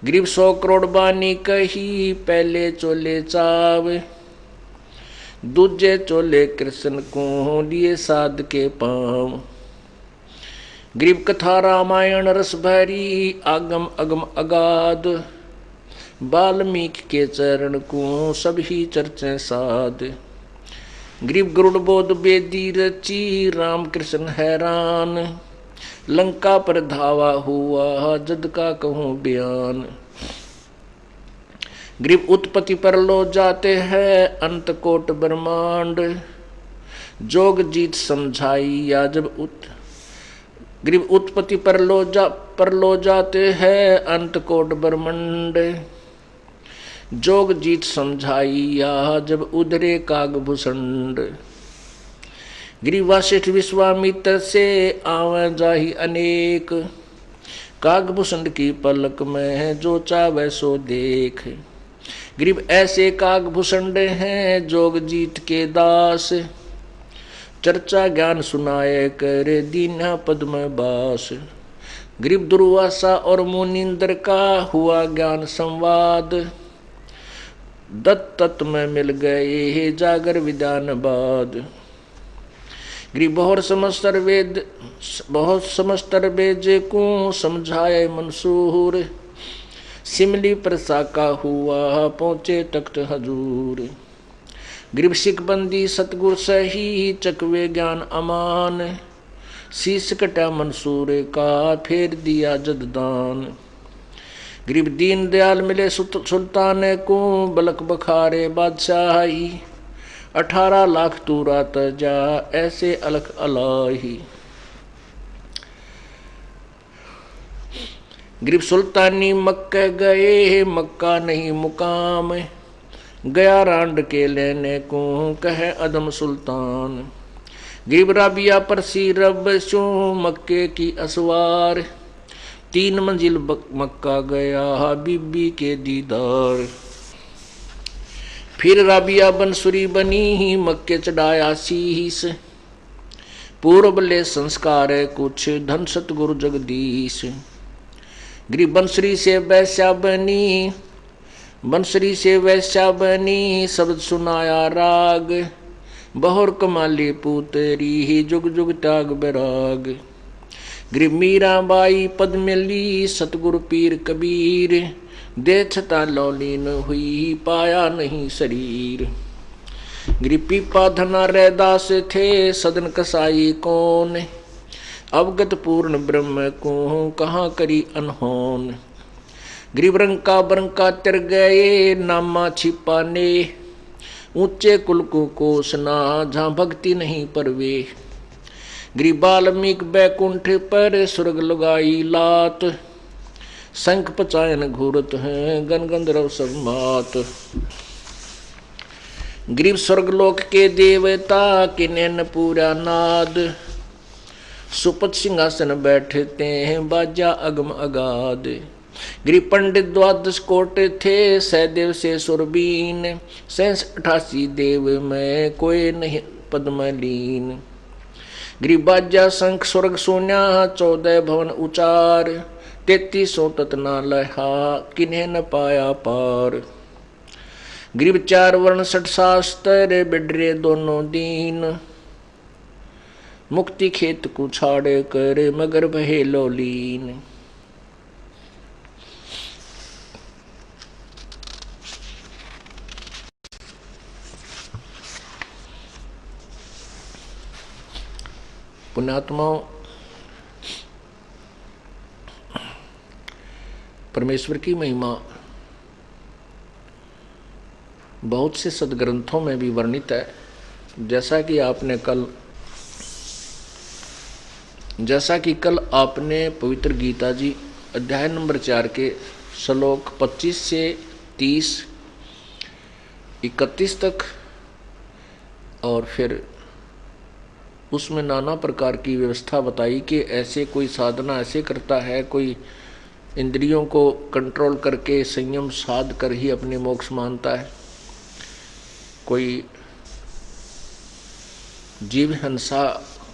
गरीब 100 करोड़ बानी कही, पहले चोले चाव, दूजे चोले कृष्ण को लिए साध के पाँव। गरीब कथा रामायण रस भरी, आगम अगम अगाध, वाल्मीकि के चरण को सभी चर्चे साध। गरीब गरुड़ बोध बेदी रची, राम कृष्ण हैरान, लंका पर धावा हुआ जद का कहूँ बयान। गरीब उत्पत्ति पर लो जाते हैं अंत कोट ब्रह्मांड, जोग जीत समझाई या जब गरीब उत्पत्ति पर लो जाते हैं अंत कोट ब्रह्मांड, जोग जीत समझाई या जब उधरे कागभूषण। गरीब वासिष्ठ विश्वामित्र से आवे जाहि अनेक, कागभूषण की पलक में जो चावे सो देख। गरीब ऐसे कागभूषण हैं जोग जीत के दास, चर्चा ज्ञान सुनाए करे दीना पद में बास। गरीब दुर्वासा और मुनिंद्र का हुआ ज्ञान संवाद, दत्त में मिल गए जागर विधान बाद। गरीब बहुत समस्तर वेद को समझाए मंसूर, सिमली प्रसा का हुआ पहुँचे तख्त हजूर। गरीब सिख बंदी सतगुर सही चकवे ज्ञान अमान, शीश कटा मंसूर का फेर दिया जददान। गरीब दीन दयाल मिले सुल्तान को बलक बखारे बादशाही, 18 लाख तूरा तजा ऐसे अलख अलाही। गरीब सुल्तानी मक्का गए मक्का नहीं मुकाम, गया रांड के लेने को कहे अदम सुल्तान। गरीब राबिया पर सी रब सो मक्के की असवार, 3 मंजिल मक्का गया बीबी के दीदार। फिर राबिया बंसुरी बनी मक्के चढ़ाया शीस, पूर्व ले संस्कार कुछ धन सतगुरु जगदीश। गरीब बंसुरी से वैश्या बनी शब्द सुनाया राग, बहुर कमाली पुतरी जुग जुग त्याग बैराग। गरीब मीरा बाई पद मिली सतगुरु पीर कबीर, दे छता लौलीन हुई पाया नहीं शरीर। गरीब पीपा धना रैदास थे सदन कसाई कौन, अवगत पूर्ण ब्रह्म को कहाँ करी अनहोन। गरीब बरंका तिर गए नामा छिपाने, ऊंचे कुल को कोसना जहाँ भक्ति नहीं परवे। गरीब वाल्मीकि बैकुंठ पर स्वर्ग लगाई लात, शंख पचायन घूरत हैं गन गंधर्व सब मात। गरीब स्वर्गलोक के देवता किन्हैन पूरा नाद, सुपथ सिंहासन बैठते हैं बाजा अगम अगाध। गरीब पंडित 12 कोट थे सहदेव से सुरबीन, 88 देव में कोई नहीं पद्मलीन। गरीब बाजा शंख स्वर्ग सोन्या 14 भवन उचार, 3300 ततना लहा किन्हें न पाया पार। गरीब 4 वर्ण 60 शास्त्र बिडरे दोनों दीन, मुक्ति खेत को छाड़े करे मगर बहे लौलीन। पुण्यात्माओं, परमेश्वर की महिमा बहुत से सदग्रंथों में भी वर्णित है। जैसा कि कल आपने पवित्र गीता जी अध्याय नंबर 4 के श्लोक 25 से 30, 31 तक और फिर उसमें नाना प्रकार की व्यवस्था बताई कि ऐसे कोई साधना ऐसे करता है, कोई इंद्रियों को कंट्रोल करके संयम साध कर ही अपने मोक्ष मानता है, कोई जीव हिंसा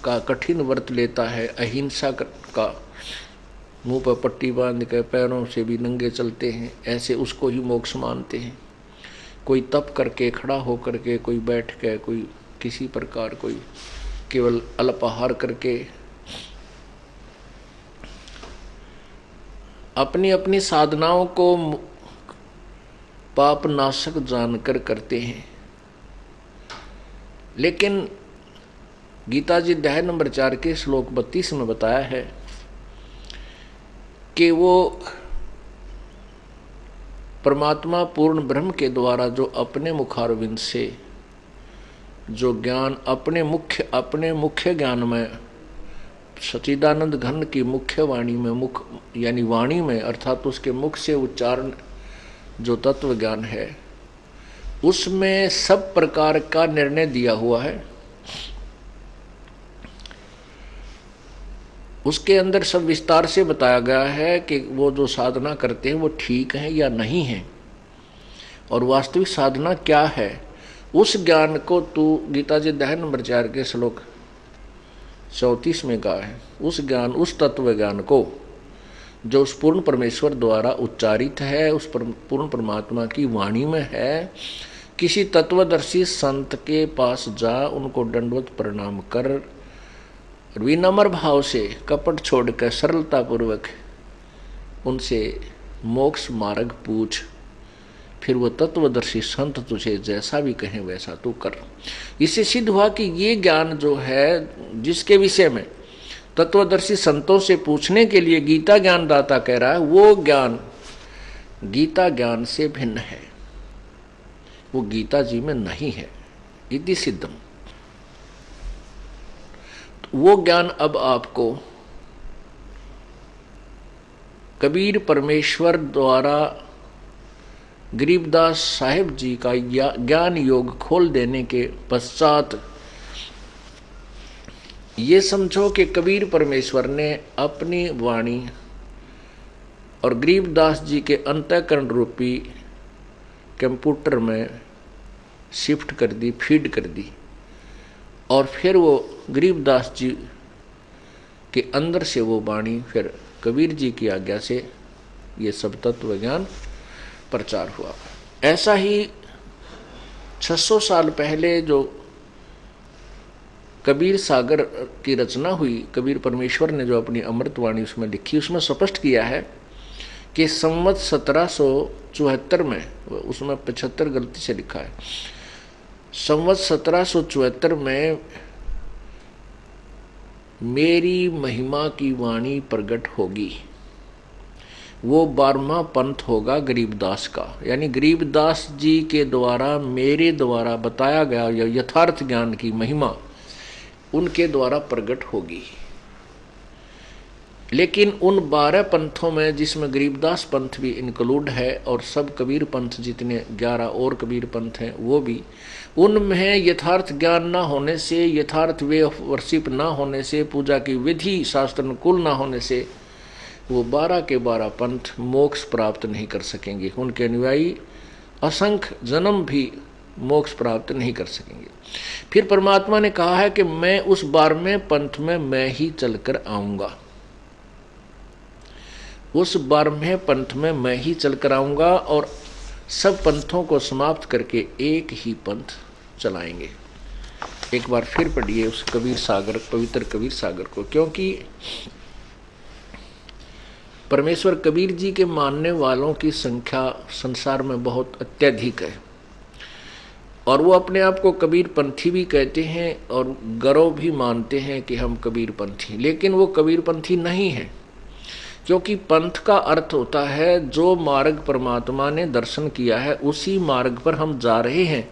का कठिन व्रत लेता है, अहिंसा का मुंह पर पट्टी बांध के पैरों से भी नंगे चलते हैं, ऐसे उसको ही मोक्ष मानते हैं। कोई तप करके, खड़ा होकर के, कोई बैठ के, कोई किसी प्रकार, कोई केवल अल्पाहार करके, अपनी अपनी साधनाओं को पाप नाशक जानकर करते हैं। लेकिन गीता जी अध्याय नंबर 4 के श्लोक 32 में बताया है कि वो परमात्मा पूर्ण ब्रह्म के द्वारा जो अपने मुखारविंद से जो ज्ञान अपने मुख्य ज्ञान में, सच्चिदानंद घन की मुख्य वाणी में, यानी वाणी में अर्थात उसके मुख से उच्चारण जो तत्व ज्ञान है, उसमें सब प्रकार का निर्णय दिया हुआ है। उसके अंदर सब विस्तार से बताया गया है कि वो जो साधना करते हैं वो ठीक है या नहीं है, और वास्तविक साधना क्या है। उस ज्ञान को तू गीता जी अध्याय नंबर 4 के श्लोक 34 में कहा है, उस ज्ञान, उस तत्व ज्ञान को जो उस पूर्ण परमेश्वर द्वारा उच्चारित है, उस पूर्ण परमात्मा की वाणी में है, किसी तत्वदर्शी संत के पास जा, उनको दंडवत प्रणाम कर, विनम्र भाव से, कपट छोड़कर सरलता पूर्वक उनसे मोक्ष मार्ग पूछ, फिर वो तत्वदर्शी संत तुझे जैसा भी कहें वैसा तू कर। इससे सिद्ध हुआ कि ये ज्ञान जो है, जिसके विषय में तत्वदर्शी संतों से पूछने के लिए गीता ज्ञान दाता कह रहा है, वो ज्ञान गीता ज्ञान से भिन्न है, वो गीता जी में नहीं है। इति सिद्धम। वो ज्ञान अब आपको कबीर परमेश्वर द्वारा गरीबदास साहिब जी का ज्ञान योग खोल देने के पश्चात ये समझो कि कबीर परमेश्वर ने अपनी वाणी और गरीबदास जी के अंतःकरण रूपी कंप्यूटर में शिफ्ट कर दी, फीड कर दी, और फिर वो गरीबदास जी के अंदर से वो वाणी फिर कबीर जी की आज्ञा से ये सब तत्व ज्ञान प्रचार हुआ। ऐसा ही 600 साल पहले जो कबीर सागर की रचना हुई, कबीर परमेश्वर ने जो अपनी अमृतवाणी उसमें लिखी, उसमें स्पष्ट किया है कि संवत 1774 में, उसमें 75 गलती से लिखा है, संवत 1774 में मेरी महिमा की वाणी प्रकट होगी। वो 12वां पंथ होगा गरीबदास का, यानी गरीबदास जी के द्वारा, मेरे द्वारा बताया गया यथार्थ ज्ञान की महिमा उनके द्वारा प्रकट होगी। लेकिन उन 12 पंथों में, जिसमें गरीबदास पंथ भी इंक्लूड है और सब कबीर पंथ जितने 11 और कबीर पंथ हैं वो भी, उनमें यथार्थ ज्ञान ना होने से, यथार्थ वे ऑफ वर्शिप ना होने से, पूजा की विधि शास्त्र अनुकूल ना होने से वो 12 के 12 पंथ मोक्ष प्राप्त नहीं कर सकेंगे। उनके अनुयायी असंख्य जन्म भी मोक्ष प्राप्त नहीं कर सकेंगे। फिर परमात्मा ने कहा है कि मैं उस 12वें पंथ में मैं ही चलकर आऊंगा, उस 12वें पंथ में मैं ही चलकर आऊंगा और सब पंथों को समाप्त करके एक ही पंथ चलाएंगे। एक बार फिर पढ़िए उस कबीर सागर, पवित्र कबीर सागर को, क्योंकि परमेश्वर कबीर जी के मानने वालों की संख्या संसार में बहुत अत्यधिक है, और वो अपने आप को कबीर पंथी भी कहते हैं और गर्व भी मानते हैं कि हम कबीर पंथी, लेकिन वो कबीर पंथी नहीं है। क्योंकि पंथ का अर्थ होता है जो मार्ग परमात्मा ने दर्शन किया है उसी मार्ग पर हम जा रहे हैं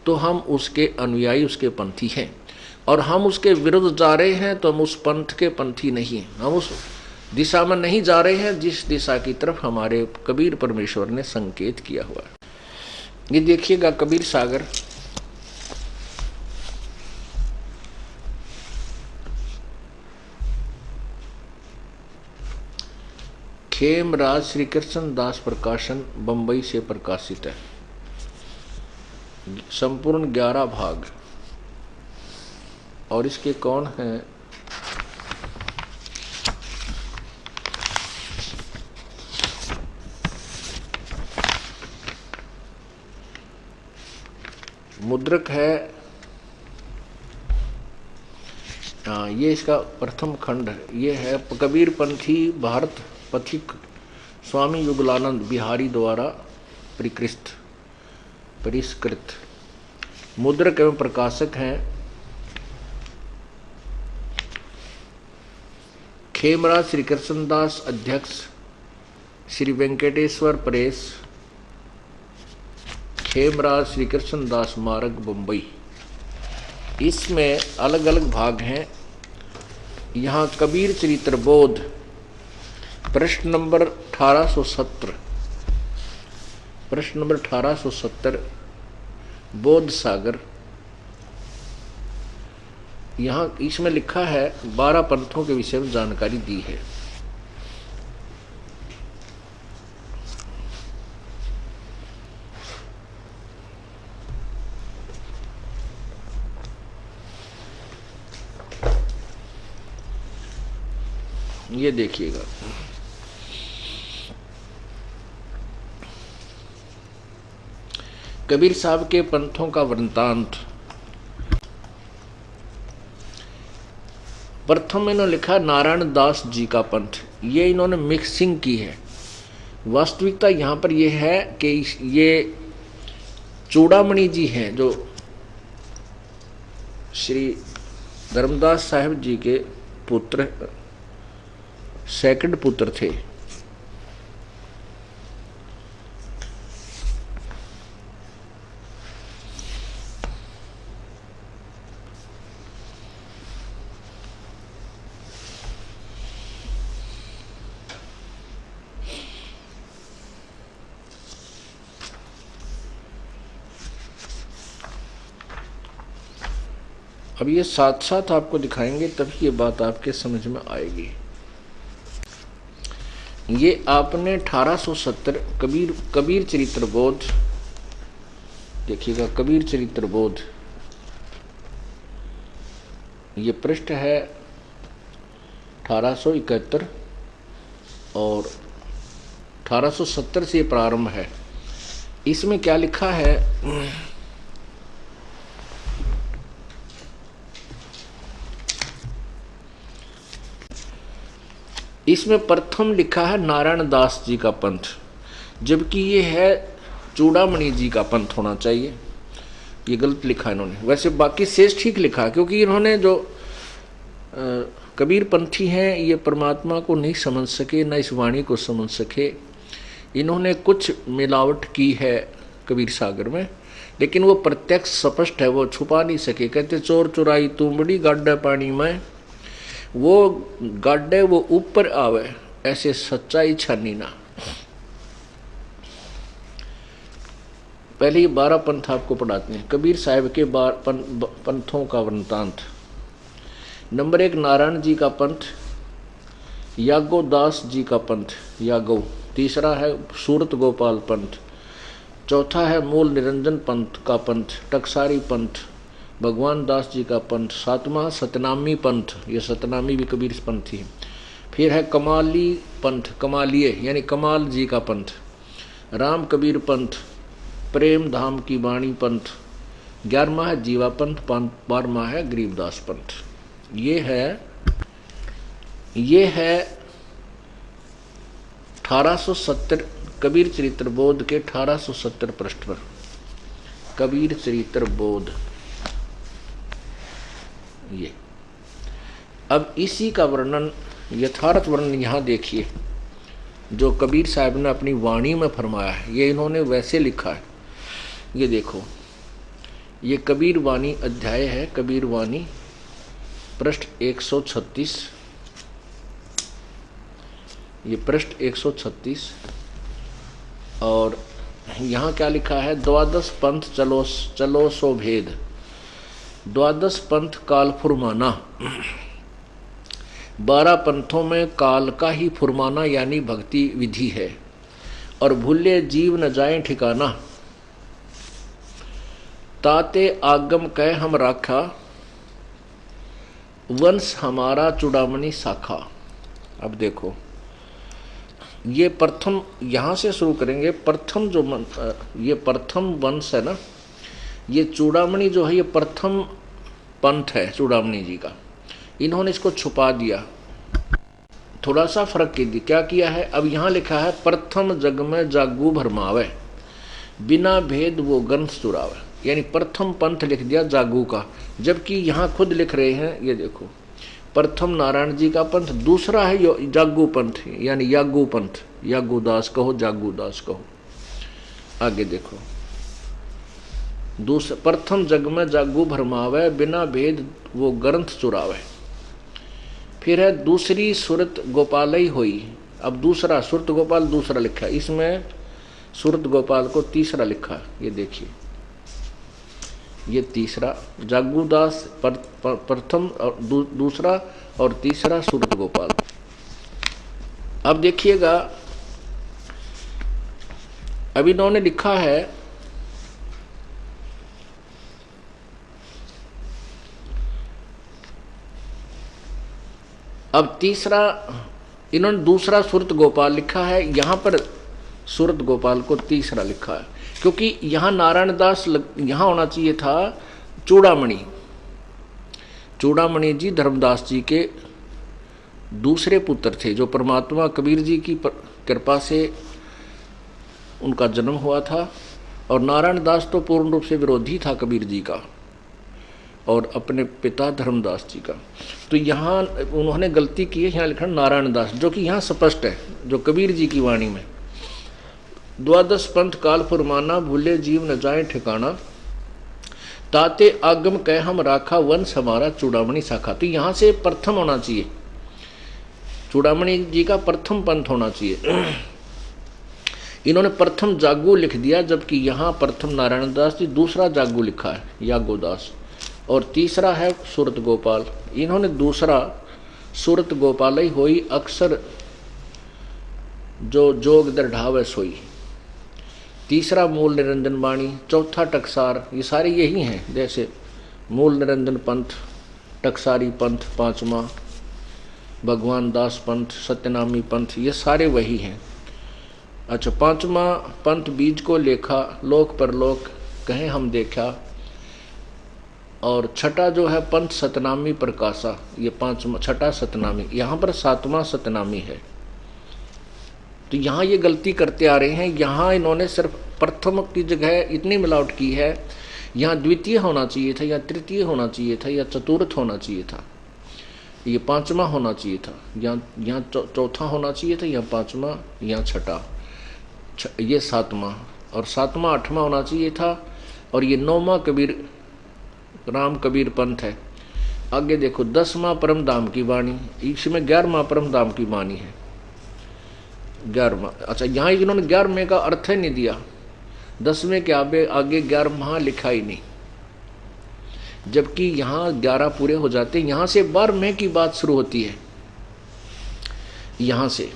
तो हम उसके अनुयायी, उसके पंथी हैं, और हम उसके विरुद्ध जा रहे हैं तो हम उस पंथ के पंथी नहीं हैं। हम उस दिशा में नहीं जा रहे हैं जिस दिशा की तरफ हमारे कबीर परमेश्वर ने संकेत किया हुआ है। ये देखिएगा कबीर सागर, खेमराज श्री कृष्ण दास प्रकाशन बंबई से प्रकाशित है, संपूर्ण 11 भाग। और इसके कौन हैं? मुद्रक है। हाँ, ये इसका प्रथम खंड है। ये है कबीर पंथी भारत पथिक स्वामी युगलानंद बिहारी द्वारा परिष्कृत। मुद्रक एवं प्रकाशक हैं खेमराज श्री कृष्णदास, अध्यक्ष श्री वेंकटेश्वर प्रेस, खेमराज श्री कृष्णदास मार्ग, मुंबई। इसमें अलग अलग भाग हैं। यहाँ कबीर चरित्र बोध, प्रश्न नंबर 1870, प्रश्न नंबर 1870, बोध सागर। यहाँ इसमें लिखा है 12 पंथों के विषय में जानकारी दी है। ये देखिएगा, कबीर साहब के पंथों का वृत्तांत। प्रथम इन्होंने लिखा नारायण दास जी का पंथ। ये इन्होंने मिक्सिंग की है। वास्तविकता यहाँ पर यह है कि ये चूड़ामणि जी हैं जो श्री धर्मदास साहब जी के पुत्र, सेकंड पुत्र थे। अब ये साथ साथ आपको दिखाएंगे, तभी ये बात आपके समझ में आएगी। ये आपने 1870 कबीर चरित्र बोध देखिएगा, कबीर चरित्र बोध। ये पृष्ठ है 1871 और 1870 से प्रारंभ है। इसमें क्या लिखा है? इसमें प्रथम लिखा है नारायण दास जी का पंथ, जबकि ये है चूड़ामणि जी का पंथ होना चाहिए। ये गलत लिखा इन्होंने। वैसे बाकी शेष ठीक लिखा, क्योंकि इन्होंने जो कबीर पंथी हैं ये परमात्मा को नहीं समझ सके, न इस वाणी को समझ सके। इन्होंने कुछ मिलावट की है कबीर सागर में, लेकिन वो प्रत्यक्ष स्पष्ट है, वो छुपा नहीं सके। कहते चोर चुराई तुमड़ी गाड्डा पानी में, वो गाड्डे वो ऊपर आवे, ऐसे सच्चाई छानी ना। पहले ये 12 पंथ आपको पढ़ाते हैं। कबीर साहब के पंथों का वृत्तांत। नंबर 1 नारायण जी का पंथ, यागो दास जी का पंथ, यागो। तीसरा है सूरत गोपाल पंथ। चौथा है मूल निरंजन पंथ का पंथ, टकसारी पंथ, भगवान दास जी का पंथ। सातवां सतनामी पंथ, ये सतनामी भी कबीर पंथ ही। फिर है कमाली पंथ, कमालिये यानी कमाल जी का पंथ। राम कबीर पंथ, प्रेम धाम की वाणी पंथ। 11वां है जीवा पंथ, 12वां है गरीबदास पंथ। ये है 1870 कबीर चरित्र बोध के 1870 पृष्ठ पर कबीर चरित्र बोध। ये अब इसी का वर्णन, यथार्थ वर्णन यहाँ देखिए, जो कबीर साहब ने अपनी वाणी में फरमाया है। ये इन्होंने वैसे लिखा है। ये देखो, ये कबीर वाणी अध्याय है, कबीर वाणी पृष्ठ 136। ये पृष्ठ 136 और यहाँ क्या लिखा है? द्वादश पंथ चलो सो भेद। द्वादश पंथ काल फुरमाना। 12 पंथों में काल का ही फुरमाना यानी भक्ति विधि है। और भूले जीव न जाए ठिकाना, ताते आगम कह हम राखा, वंश हमारा चूड़ामणि शाखा। अब देखो, ये प्रथम यहाँ से शुरू करेंगे। प्रथम जो ये प्रथम वंश है ना, ये चूड़ामणि जो है ये प्रथम पंथ है चूड़ामणि जी का, इन्होंने इसको छुपा दिया, थोड़ा सा फर्क क्या किया है। अब यहाँ लिखा है प्रथम जग में जागू भरमावे, बिना भेद वो ग्रंथ चुरावे, यानी प्रथम पंथ लिख दिया जागू का, जबकि यहाँ खुद लिख रहे हैं, ये देखो प्रथम नारायण जी का पंथ, दूसरा है जागू पंथ, यानी यागू पंथ, यागू दास कहो जागू दास कहो। आगे देखो, दूसरा प्रथम जग में जागू भरमावे, बिना भेद वो ग्रंथ चुरावे। फिर है दूसरी सुरत गोपालई होई। अब दूसरा सुरत गोपाल दूसरा लिखा है, इसमें सुरत गोपाल को तीसरा लिखा है, ये देखिए, ये तीसरा जागूदास प्रथम और दूसरा और तीसरा सुरत गोपाल। अब देखिएगा, अब इन्होंने लिखा है अब तीसरा, इन्होंने दूसरा सुरत गोपाल लिखा है, यहां पर सुरत गोपाल को तीसरा लिखा है, क्योंकि यहां नारायण दास यहां होना चाहिए था चूड़ामणि। चूड़ामणि जी धर्मदास जी के दूसरे पुत्र थे, जो परमात्मा कबीर जी की कृपा से उनका जन्म हुआ था, और नारायण दास तो पूर्ण रूप से विरोधी था कबीर जी का और अपने पिता धर्मदास जी का। तो यहाँ उन्होंने गलती की है, यहाँ लिखा नारायण दास, जो कि यहाँ स्पष्ट है, जो कबीर जी की वाणी में, द्वादश पंथ काल फुरमाना, भूले जीव न जाए ठिकाना, ताते आगम कह हम राखा, वंश हमारा चूड़ामणि शाखा। तो यहाँ से प्रथम होना चाहिए, चूड़ामणि जी का प्रथम पंथ होना चाहिए। इन्होंने प्रथम जागू लिख दिया, जबकि यहाँ प्रथम नारायण दास जी, दूसरा जागू लिखा है यागोदास, और तीसरा है सुरत गोपाल। इन्होंने दूसरा सुरत गोपाल ही होई, अक्सर जो जोग दृढ़ावे सोई, तीसरा मूल निरंजन वाणी, चौथा टकसार, ये सारे यही हैं, जैसे मूल निरंजन पंथ, टकसारी पंथ पांचवा, भगवान दास पंथ, सत्यनामी पंथ, ये सारे वही हैं। अच्छा, पांचवा पंथ बीज को लेखा, लोक परलोक कहें हम देखा, और छठा जो है पंथ सतनामी प्रकाशा, ये पांचवा छठा सतनामी, यहाँ पर सातवां सतनामी है। तो यहाँ ये गलती करते आ रहे हैं, यहाँ इन्होंने सिर्फ प्रथम की जगह इतनी मिलावट की है, यहाँ द्वितीय होना चाहिए था, या तृतीय होना चाहिए था, या चतुर्थ होना चाहिए था, ये पांचवा होना चाहिए था, यहाँ चौथा होना चाहिए था, यहाँ पांचवा, यहाँ छठा, ये सातवां, और सातवां आठवां होना चाहिए था, और ये नौवां कबीर राम कबीर पंथ है। आगे देखो, 10वां परम धाम की वाणी, इसमें 11वां परम धाम की वाणी है, 11वां। अच्छा, यहाँ इन्होंने 11वें का अर्थ ही नहीं दिया, 10वें के आगे 11वां लिखा ही नहीं, जबकि यहाँ 11 पूरे हो जाते, यहाँ से 12वें की बात शुरू होती है, यहाँ से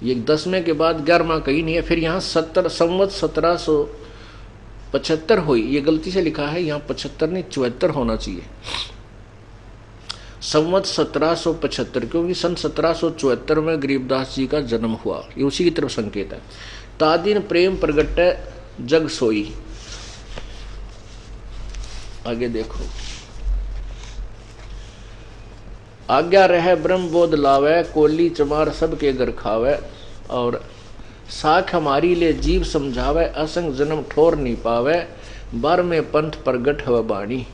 ये 10वें के बाद 11वां कहीं नहीं है। फिर यहाँ 70 संवत 1775 हुई, ये गलती से लिखा है, यहाँ 75 नहीं 74 होना चाहिए, संवत 1775, क्योंकि सन 1774 में गरीबदास जी का जन्म हुआ, ये उसी की तरफ संकेत है। तादिन प्रेम प्रगट जग सोई। आगे देखो, आज्ञा रहे ब्रह्म बोध लावे, कोली चमार सबके घर खावे, और साख हमारी ले जीव समझावे, असंग जन्म ठोर नहीं पावे, 12वें पंथ प्रगट हव बाणी।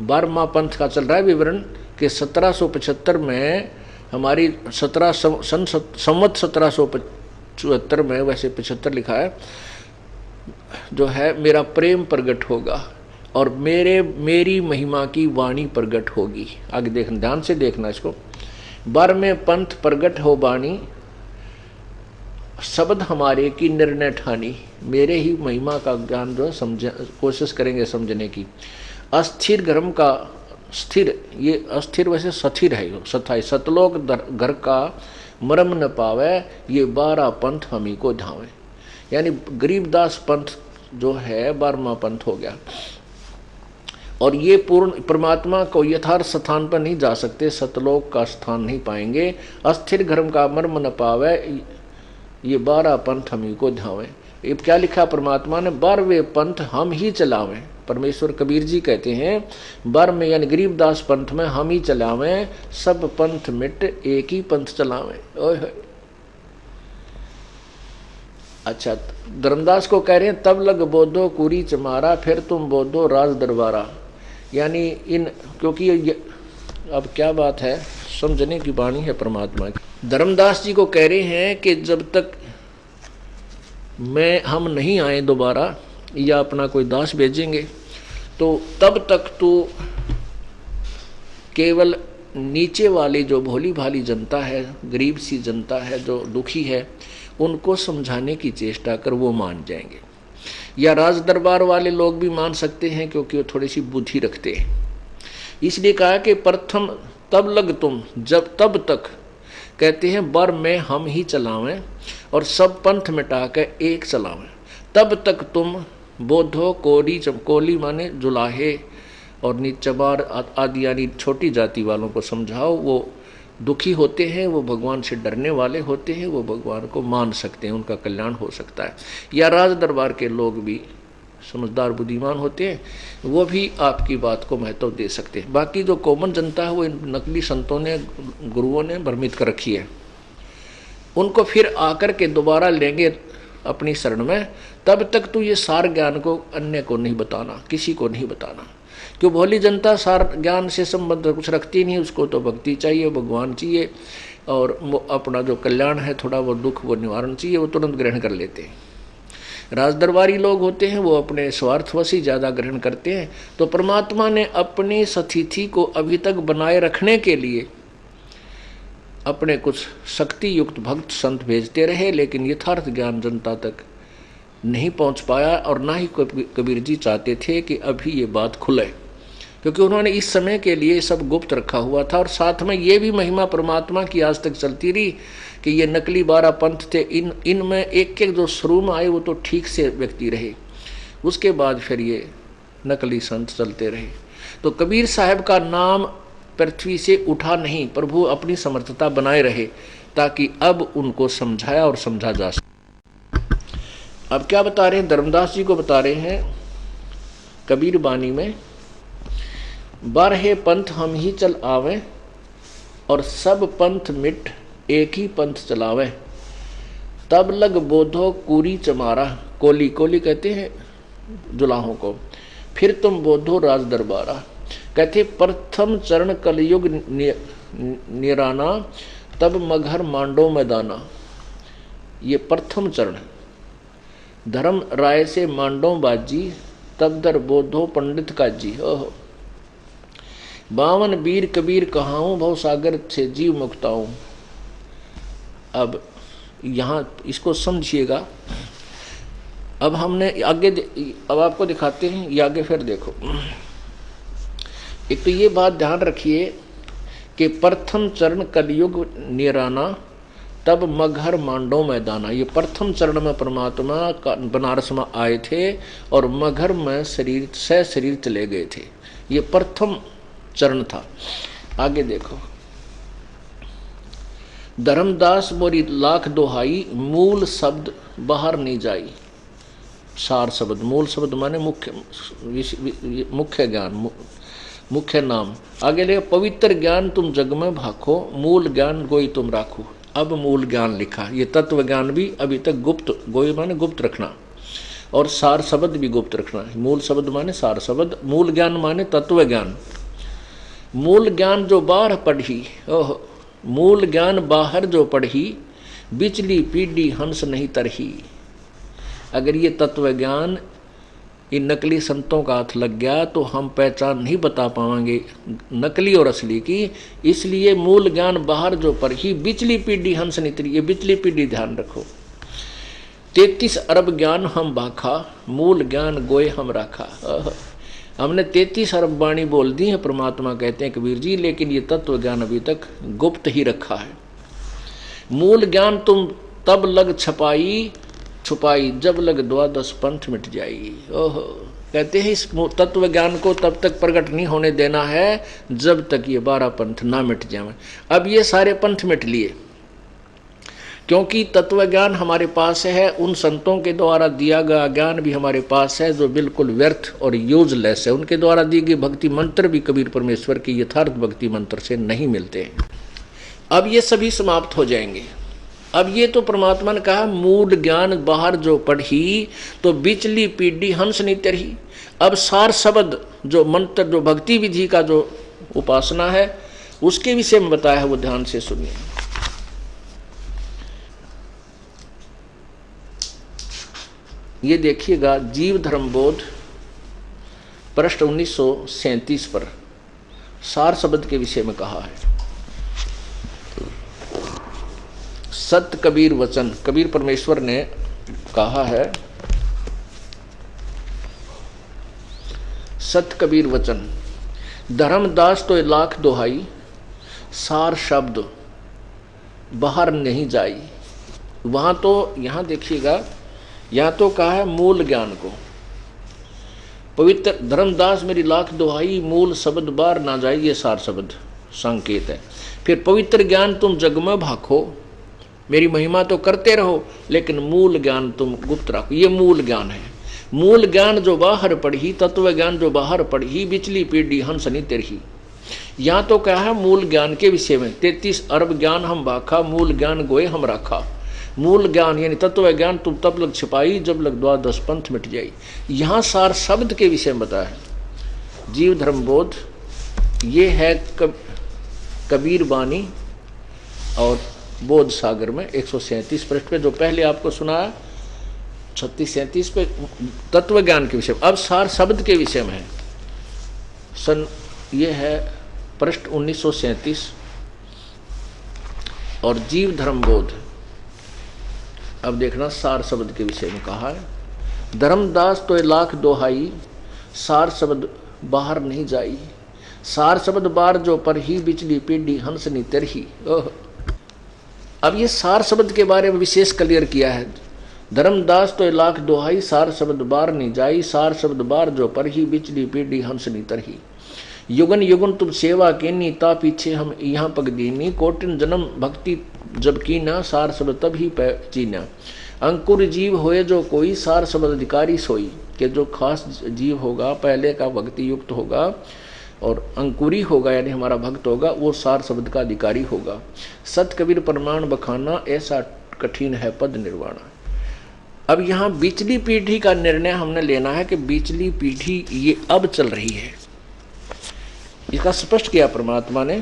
12वां पंथ का चल रहा है विवरण कि 1775 में हमारी संवत 1774 में, वैसे 75 लिखा है, जो है मेरा प्रेम प्रगट होगा और मेरी महिमा की वाणी प्रगट होगी। आगे देखना, ध्यान से देखना इसको, 12वें पंथ प्रगट हो बाणी, शब्द हमारे की निर्णय ठानी, मेरे ही महिमा का ज्ञान जो समझ कोशिश करेंगे समझने की। अस्थिर धर्म का स्थिर, ये अस्थिर वैसे स्थिर है, सथाई सतलोक घर का मरम न पावे, ये 12 पंथ हमी को धावे। यानी गरीबदास पंथ जो है 12वां पंथ हो गया, और ये पूर्ण परमात्मा को यथार्थ स्थान पर नहीं जा सकते, सतलोक का स्थान नहीं पाएंगे। अस्थिर धर्म का मर्म न पावे, ये 12 पंथ हमी को धावे। ये क्या लिखा परमात्मा ने, बर वे पंथ हम ही चलावें। परमेश्वर कबीर जी कहते हैं बर में यानी गरीबदास पंथ में हम ही चलावें, सब पंथ मिट एक ही पंथ चलावें। ओए अच्छा, धर्मदास को कह रहे हैं तब लग बोधो कुरी चमारा, फिर तुम बोधो राज दरबारा। यानी इन, क्योंकि अब क्या बात है, समझने की वाणी है परमात्मा की। धर्मदास जी को कह रहे हैं कि जब तक हम नहीं आए दोबारा या अपना कोई दास भेजेंगे, तो तब तक तो केवल नीचे वाली जो भोली भाली जनता है, गरीब सी जनता है, जो दुखी है, उनको समझाने की चेष्टा कर, वो मान जाएंगे। या राज दरबार वाले लोग भी मान सकते हैं क्योंकि वो थोड़ी सी बुद्धि रखते हैं। इसलिए कहा कि प्रथम तब लग तुम, जब तब तक कहते हैं बर में हम ही चलावें और सब पंथ मिटा के एक चलावें, तब तक तुम बोधो कोरी, कोली माने जुलाहे और नीचबार आदि यानी छोटी जाति वालों को समझाओ। वो दुखी होते हैं, वो भगवान से डरने वाले होते हैं, वो भगवान को मान सकते हैं, उनका कल्याण हो सकता है। या राज दरबार के लोग भी समझदार बुद्धिमान होते हैं, वो भी आपकी बात को महत्व दे सकते हैं। बाकी जो कॉमन जनता है वो इन नकली संतों ने, गुरुओं ने भ्रमित कर रखी है, उनको फिर आकर के दोबारा लेंगे अपनी शरण में। तब तक तो ये सार ज्ञान को अन्य को नहीं बताना, किसी को नहीं बताना, क्यों भोली जनता सार ज्ञान से संबंध कुछ रखती नहीं, उसको तो भक्ति चाहिए, भगवान चाहिए, और अपना जो कल्याण है थोड़ा वो दुख वो निवारण चाहिए, वो तुरंत ग्रहण कर लेते हैं। राजदरबारी लोग होते हैं वो अपने स्वार्थवश ही ज़्यादा ग्रहण करते हैं। तो परमात्मा ने अपनी स्थिति को अभी तक बनाए रखने के लिए अपने कुछ शक्ति युक्त भक्त संत भेजते रहे, लेकिन यथार्थ ज्ञान जनता तक नहीं पहुंच पाया। और ना ही कबीर जी चाहते थे कि अभी ये बात खुले, क्योंकि उन्होंने इस समय के लिए सब गुप्त रखा हुआ था। और साथ में ये भी महिमा परमात्मा की आज तक चलती रही कि ये नकली 12 पंथ थे, इनमें एक एक जो शुरू में आए वो तो ठीक से व्यक्ति रहे, उसके बाद फिर ये नकली संत चलते रहे। तो कबीर साहब का नाम पृथ्वी से उठा नहीं, प्रभु अपनी समर्थता बनाए रहे ताकि अब उनको समझाया और समझा जा सके। अब क्या बता रहे हैं, धर्मदास जी को बता रहे हैं कबीर बानी में, 12 पंथ हम ही चल आवे और सब पंथ मिट एक ही पंथ चलावे, तब लग बोधो कुरी चमारा, कोली, कोली कहते हैं जुलाहों को, फिर तुम बोधो राज दरबारा। कहते प्रथम चरण कलयुग निराना, तब मघर मांडो मैदाना। ये प्रथम चरण, धर्म राय से मांडो बाजी, तब दर बोधो पंडित काजी। ओहो, 52 वीर कबीर कहाऊं, भव सागर से जीव मुक्ताऊं। अब यहाँ इसको समझिएगा। अब हमने आगे, अब आपको दिखाते हैं ये आगे, फिर देखो। एक तो ये बात ध्यान रखिए कि प्रथम चरण कलयुग निराना, तब मघर मांडो मैदाना। ये प्रथम चरण में परमात्मा का बनारस में आए थे और मघर में शरीर चले गए थे। ये प्रथम चरण था। आगे देखो, धर्मदास मोरी लाख दोहाई, मूल शब्द बाहर नहीं जाई। सार शब्द, मूल शब्द माने मुख्य ज्ञान, मुख्य नाम। आगे ले, पवित्र ज्ञान तुम जग में भाखो, मूल ज्ञान गोई तुम राखो। अब मूल ज्ञान लिखा, ये तत्व ज्ञान भी अभी तक गुप्त, गोई माने गुप्त रखना, और सार शब्द भी गुप्त रखना। मूल शब्द माने सार शब्द, मूल ज्ञान माने तत्व ज्ञान। मूल ज्ञान जो बाहर पढ़ी, ओह, मूल ज्ञान बाहर जो पढ़ी, बिचली पीढ़ी हंस नहीं तरही। अगर ये तत्व ज्ञान इन नकली संतों का हाथ लग गया तो हम पहचान नहीं बता पाएंगे नकली और असली की। इसलिए मूल ज्ञान बाहर जो पढ़ी, बिचली पीढ़ी हंस नहीं तरी। ये बिचली पीढ़ी ध्यान रखो। 33 अरब ज्ञान हम बाखा, मूल ज्ञान गोए हम राखा। हमने 33 अरब वाणी बोल दी है, परमात्मा कहते हैं कबीर जी, लेकिन ये तत्व ज्ञान अभी तक गुप्त ही रखा है। मूल ज्ञान तुम तब लग छुपाई, जब लग 12 पंथ मिट जाई। ओहो, कहते हैं इस तत्व ज्ञान को तब तक प्रकट नहीं होने देना है जब तक ये 12 पंथ ना मिट जाए। अब ये सारे पंथ मिट लिए, क्योंकि तत्व ज्ञान हमारे पास है, उन संतों के द्वारा दिया गया ज्ञान भी हमारे पास है जो बिल्कुल व्यर्थ और यूजलेस है। उनके द्वारा दी गई भक्ति मंत्र भी कबीर परमेश्वर की यथार्थ भक्ति मंत्र से नहीं मिलते हैं। अब ये सभी समाप्त हो जाएंगे। अब ये तो परमात्मा ने कहा मूल ज्ञान बाहर जो पढ़ी तो बिचली पीढ़ी हंस नहीं तरही। अब सार शब्द जो मंत्र जो भक्ति विधि का जो उपासना है उसके विषय में बताया है, वो ध्यान से सुनिए। ये देखिएगा जीव धर्म बोध पृष्ठ 1937 पर सार शब्द के विषय में कहा है। सत्य कबीर वचन, कबीर परमेश्वर ने कहा है, सत्य कबीर वचन धर्मदास तो लाख दोहाई, सार शब्द बाहर नहीं जाई। वहां तो यहां देखिएगा, यहां तो कहा है मूल ज्ञान को, पवित्र धर्मदास मेरी लाख दोहाई, मूल शब्द बाहर ना जाए, ये सार शब्द संकेत है। फिर पवित्र ज्ञान तुम जग में भाखो, मेरी महिमा तो करते रहो लेकिन मूल ज्ञान तुम गुप्त रखो, ये मूल ज्ञान है। मूल ज्ञान जो बाहर पढ़ी, तत्व ज्ञान जो बाहर पढ़ी, बिचली पीढ़ी हंस नहीं तेरही। यहाँ तो क्या है मूल ज्ञान के विषय में 33 अरब ज्ञान हम बाखा, मूल ज्ञान गोए हम राखा। मूल ज्ञान यानी तत्व ज्ञान तुम तब लग छिपाई जब लग द्वादश पंथ मिट जाई। यहाँ सार शब्द के विषय में बताया है। जीव धर्म बोध ये है कबीर वाणी और बोध सागर में 137 पृष्ठ पे, जो पहले आपको सुनाया 36-37 पे तत्व ज्ञान के विषय में। अब सार शब्द के विषय में है ये है पृष्ठ 1937 और जीव धर्म बोध। अब देखना सार शब्द के विषय में कहा है, धर्मदास तो लाख दोहाई, सार शब्द बाहर नहीं जाई। सार शब्द बार जो पर ही बिचली पीढ़ी हंस नहीं तरही। अब ये सार शब्द के बारे में विशेष क्लियर किया है। धर्मदास तो लाख दोहाई, सार शब्द बार नहीं जाई। सार शब्द बार जो पर ही बिचली पीढ़ी हंस नहीं तरही। युगन युगन तुम सेवा केनी, ता पीछे हम यहाँ पग दीनी। कोटिन जन्म भक्ति जब कीना, सार शब्द तब ही चीना। अंकुर जीव होए जो कोई, सार शब्द अधिकारी सोई। के जो खास जीव होगा, पहले का भक्ति युक्त होगा और अंकुरी होगा यानी हमारा भक्त होगा, वो सार शब्द का अधिकारी होगा। सत कबीर प्रमाण बखाना, ऐसा कठिन है पद निर्वाणा। अब यहाँ बिचली पीढ़ी का निर्णय हमने लेना है कि बिचली पीढ़ी ये अब चल रही है, इसका स्पष्ट किया परमात्मा ने।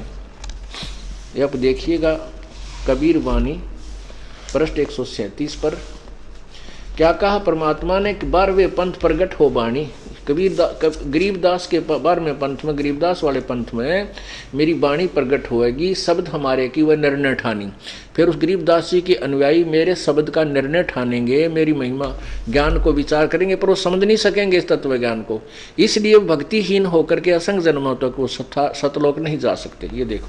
अब देखिएगा कबीर वाणी पृष्ठ 137 पर क्या कहा परमात्मा ने कि 12वें पंथ प्रगट हो बाणी। गरीबदास के 12वें पंथ में, गरीबदास वाले पंथ में मेरी वाणी प्रगट होएगी, शब्द हमारे की वह निर्णय ठानी। फिर उस गरीबदास जी के अनुयायी मेरे शब्द का निर्णय ठानेंगे, मेरी महिमा ज्ञान को विचार करेंगे, पर वो समझ नहीं सकेंगे इस तत्व ज्ञान को। इसलिए भक्तिहीन होकर के असंग जन्मों तक वो सतलोक नहीं जा सकते। ये देखो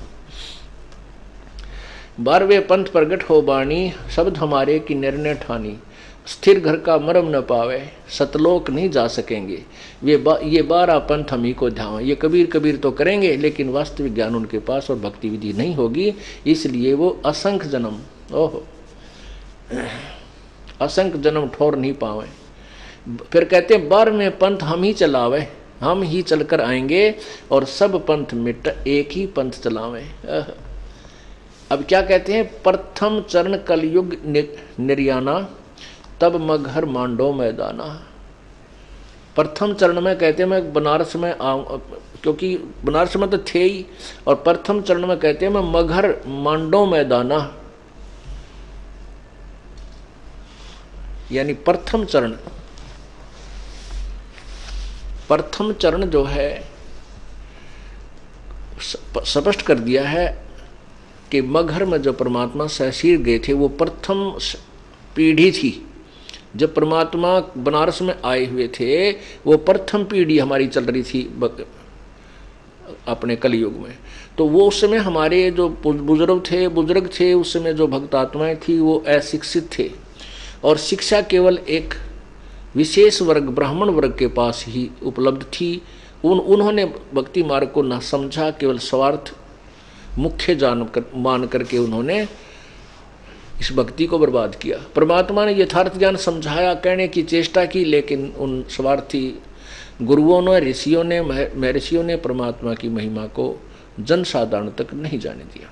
12वें पंथ प्रगट हो बाणी, शब्द हमारे की निर्णय ठानी। स्थिर घर का मरम न पावे, सतलोक नहीं जा सकेंगे। ये 12 पंथ हम ही को ध्यान। ये कबीर तो करेंगे लेकिन वास्तविक ज्ञान उनके पास और भक्ति विधि नहीं होगी, इसलिए वो असंख्य जन्म असंख्य जन्म ठोर नहीं पावे। फिर कहते हैं 12वें पंथ हम ही चलावे, हम ही चलकर आएंगे और सब पंथ मिट एक ही पंथ चलावे। अब क्या कहते हैं, प्रथम चरण कलयुग निर्याना, तब मगहर मांडो मैदाना। प्रथम चरण में कहते हैं मैं बनारस में आऊँ, क्योंकि बनारस में तो थे ही, और प्रथम चरण में कहते हैं मैं मगहर मांडो मैदाना, यानी प्रथम चरण जो है स्पष्ट कर दिया है कि मगहर में जो परमात्मा सहसीर गए थे वो प्रथम पीढ़ी थी। जब परमात्मा बनारस में आए हुए थे वो प्रथम पीढ़ी हमारी चल रही थी अपने कलयुग में। तो वो उस समय हमारे जो बुजुर्ग थे उस समय जो भक्त आत्माएं थी वो अशिक्षित थे, और शिक्षा केवल एक विशेष वर्ग ब्राह्मण वर्ग के पास ही उपलब्ध थी। उन्होंने भक्ति मार्ग को न समझा, केवल स्वार्थ मुख्य मान करके उन्होंने इस भक्ति को बर्बाद किया। परमात्मा ने यथार्थ ज्ञान समझाया, कहने की चेष्टा की, लेकिन उन स्वार्थी गुरुओं ने, ऋषियों ने, महर्षियों ने परमात्मा की महिमा को जनसाधारण तक नहीं जाने दिया।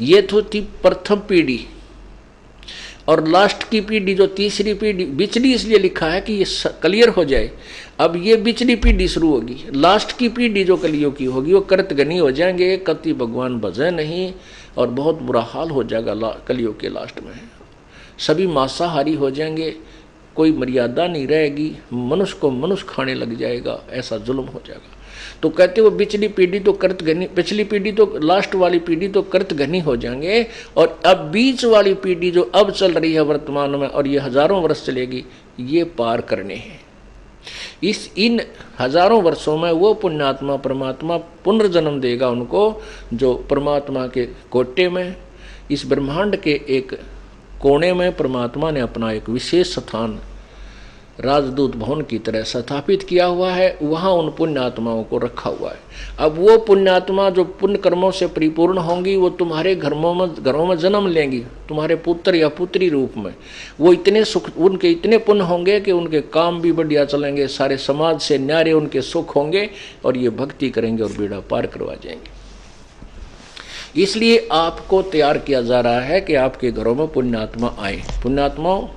ये तो थी प्रथम पीढ़ी। और लास्ट की पीढ़ी जो तीसरी पीढ़ी, बिचली इसलिए लिखा है कि ये क्लियर हो जाए। अब ये बिचली पीढ़ी शुरू होगी। लास्ट की पीढ़ी जो कलियुग की होगी वो कृतघ्नी हो जाएंगे, कति भगवान भजे नहीं, और बहुत बुरा हाल हो जाएगा कलियुग के लास्ट में। सभी मांसाहारी हो जाएंगे, कोई मर्यादा नहीं रहेगी, मनुष्य को मनुष्य खाने लग जाएगा, ऐसा जुल्म हो जाएगा। तो कहते वो पिछली पीढ़ी तो कृतघ्नी, पिछली पीढ़ी तो लास्ट वाली पीढ़ी तो कृतघ्नी हो जाएंगे, और अब बीच वाली पीढ़ी जो अब चल रही है वर्तमान में, और ये हजारों वर्ष चलेगी, ये पार करने हैं। इन हजारों वर्षों में वो पुण्यात्मा परमात्मा पुनर्जन्म देगा उनको, जो परमात्मा के कोटे में, इस ब्रह्मांड के एक कोने में परमात्मा ने अपना एक विशेष स्थान राजदूत भवन की तरह स्थापित किया हुआ है, वहाँ उन पुण्यात्माओं को रखा हुआ है। अब वो पुण्यात्मा जो पुण्य कर्मों से परिपूर्ण होंगी, वो तुम्हारे घरों में जन्म लेंगी, तुम्हारे पुत्र या पुत्री रूप में। वो इतने सुख, उनके इतने पुण्य होंगे कि उनके काम भी बढ़िया चलेंगे, सारे समाज से न्यारे उनके सुख होंगे, और ये भक्ति करेंगे और बेड़ा पार करवा जाएंगे। इसलिए आपको तैयार किया जा रहा है कि आपके घरों में पुण्यात्मा आए। पुण्यात्माओं,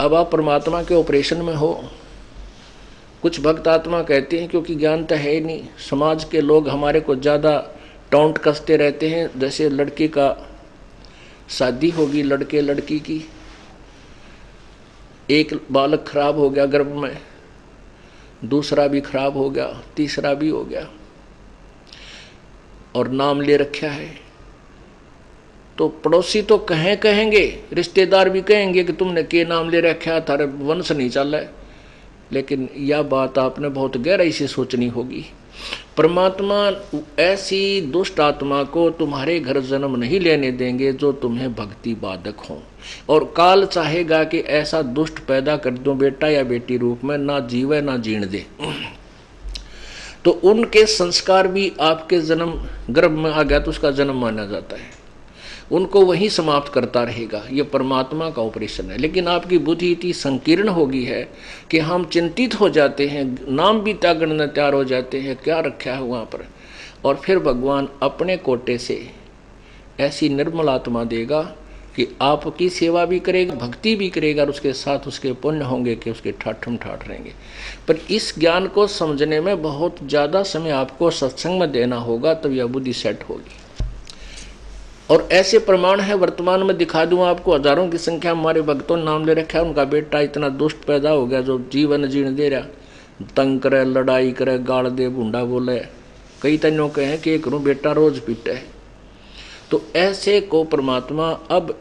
अब आप परमात्मा के ऑपरेशन में हो। कुछ भक्त आत्मा कहते हैं क्योंकि ज्ञान तो है ही नहीं, समाज के लोग हमारे को ज़्यादा टॉन्ट कसते रहते हैं। जैसे लड़के का शादी होगी, लड़के लड़की की, एक बालक खराब हो गया गर्भ में, दूसरा भी खराब हो गया, तीसरा भी हो गया, और नाम ले रखा है, तो पड़ोसी तो कहेंगे, रिश्तेदार भी कहेंगे कि तुमने के नाम ले रखा, थारे वंश नहीं चल है। लेकिन यह बात आपने बहुत गहराई से सोचनी होगी। परमात्मा ऐसी दुष्ट आत्मा को तुम्हारे घर जन्म नहीं लेने देंगे जो तुम्हें भक्ति बाधक हो, और काल चाहेगा कि ऐसा दुष्ट पैदा कर दो बेटा या बेटी रूप में, ना जीवे ना जीण दे। तो उनके संस्कार भी आपके जन्म गर्भ में आ गया तो उसका जन्म माना जाता है, उनको वहीं समाप्त करता रहेगा। ये परमात्मा का ऑपरेशन है। लेकिन आपकी बुद्धि इतनी संकीर्ण हो गई है कि हम चिंतित हो जाते हैं, नाम भी त्यागने तैयार हो जाते हैं, क्या रखा है वहाँ पर। और फिर भगवान अपने कोटे से ऐसी निर्मल आत्मा देगा कि आपकी सेवा भी करेगा, भक्ति भी करेगा, और उसके साथ उसके पुण्य होंगे कि उसके ठाठम ठाठ रहेंगे। पर इस ज्ञान को समझने में बहुत ज़्यादा समय आपको सत्संग में देना होगा, तब यह बुद्धि सेट होगी। और ऐसे प्रमाण है, वर्तमान में दिखा दूं आपको, हजारों की संख्या हमारे भक्तों ने नाम ले रखा है, उनका बेटा इतना दुष्ट पैदा हो गया जो जीवन जीण दे रहा, तंग करे, लड़ाई करे, गाड़ दे, भूंडा बोले, कई तनों के हैं कि एक रू बेटा रोज पीटे है। तो ऐसे को परमात्मा, अब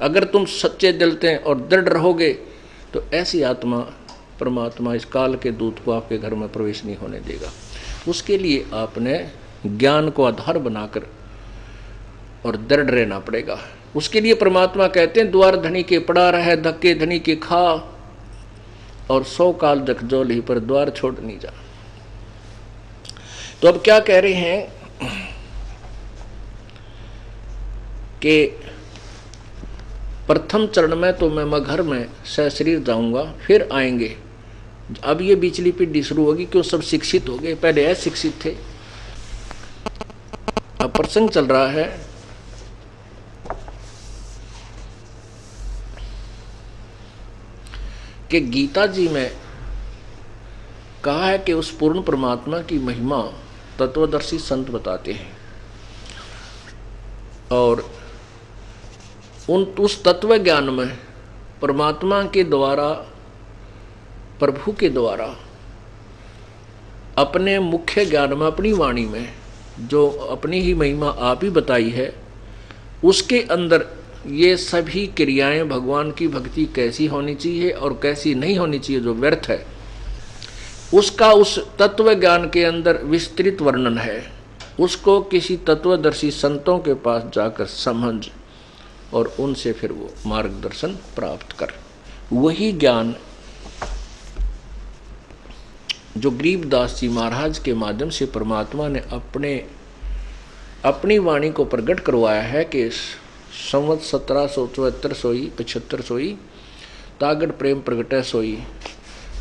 अगर तुम सच्चे दिल से और दृढ़ रहोगे तो ऐसी आत्मा परमात्मा इस काल के दूत को आपके घर में प्रवेश नहीं होने देगा। उसके लिए आपने ज्ञान को आधार बनाकर और दृढ़ रहना पड़ेगा। उसके लिए परमात्मा कहते हैं, द्वार धनी के पड़ा रहे, धक्के धनी के खा, और 100 काल जखजोली पर द्वार छोड़ नहीं जा। तो अब क्या कह रहे हैं कि प्रथम चरण में तो मैं घर में सशरीर जाऊंगा, फिर आएंगे। अब ये बिचली पीढ़ी शुरू होगी, क्यों सब शिक्षित हो गए, पहले अशिक्षित थे। अब प्रसंग चल रहा है कि गीता जी में कहा है कि उस पूर्ण परमात्मा की महिमा तत्वदर्शी संत बताते हैं, और उस तत्व ज्ञान में परमात्मा के द्वारा, प्रभु के द्वारा अपने मुख्य ज्ञान में, अपनी वाणी में जो अपनी ही महिमा आप ही बताई है, उसके अंदर ये सभी क्रियाएं भगवान की भक्ति कैसी होनी चाहिए और कैसी नहीं होनी चाहिए, जो व्यर्थ है, उसका उस तत्व ज्ञान के अंदर विस्तृत वर्णन है। उसको किसी तत्वदर्शी संतों के पास जाकर समझ और उनसे फिर वो मार्गदर्शन प्राप्त कर। वही ज्ञान जो गरीबदास जी महाराज के माध्यम से परमात्मा ने अपने अपनी वाणी को प्रकट करवाया है कि संवत 1774 सोई 75 सोई तागड़ प्रेम प्रगटै सोई।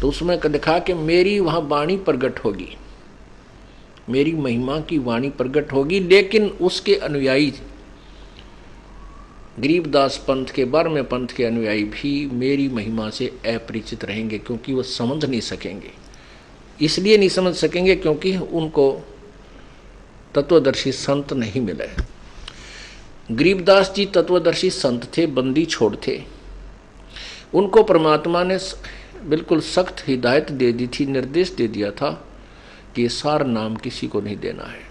तो उसमें लिखा कि मेरी वहाँ वाणी प्रकट होगी, मेरी महिमा की वाणी प्रकट होगी, लेकिन उसके अनुयायी गरीबदास पंथ के 12वें पंथ के अनुयायी भी मेरी महिमा से अपरिचित रहेंगे, क्योंकि वो समझ नहीं सकेंगे। इसलिए नहीं समझ सकेंगे क्योंकि उनको तत्वदर्शी संत नहीं मिले। गरीबदास जी तत्वदर्शी संत थे, बंदी छोड़ थे। उनको परमात्मा ने बिल्कुल सख्त हिदायत दे दी थी, निर्देश दे दिया था कि सार नाम किसी को नहीं देना है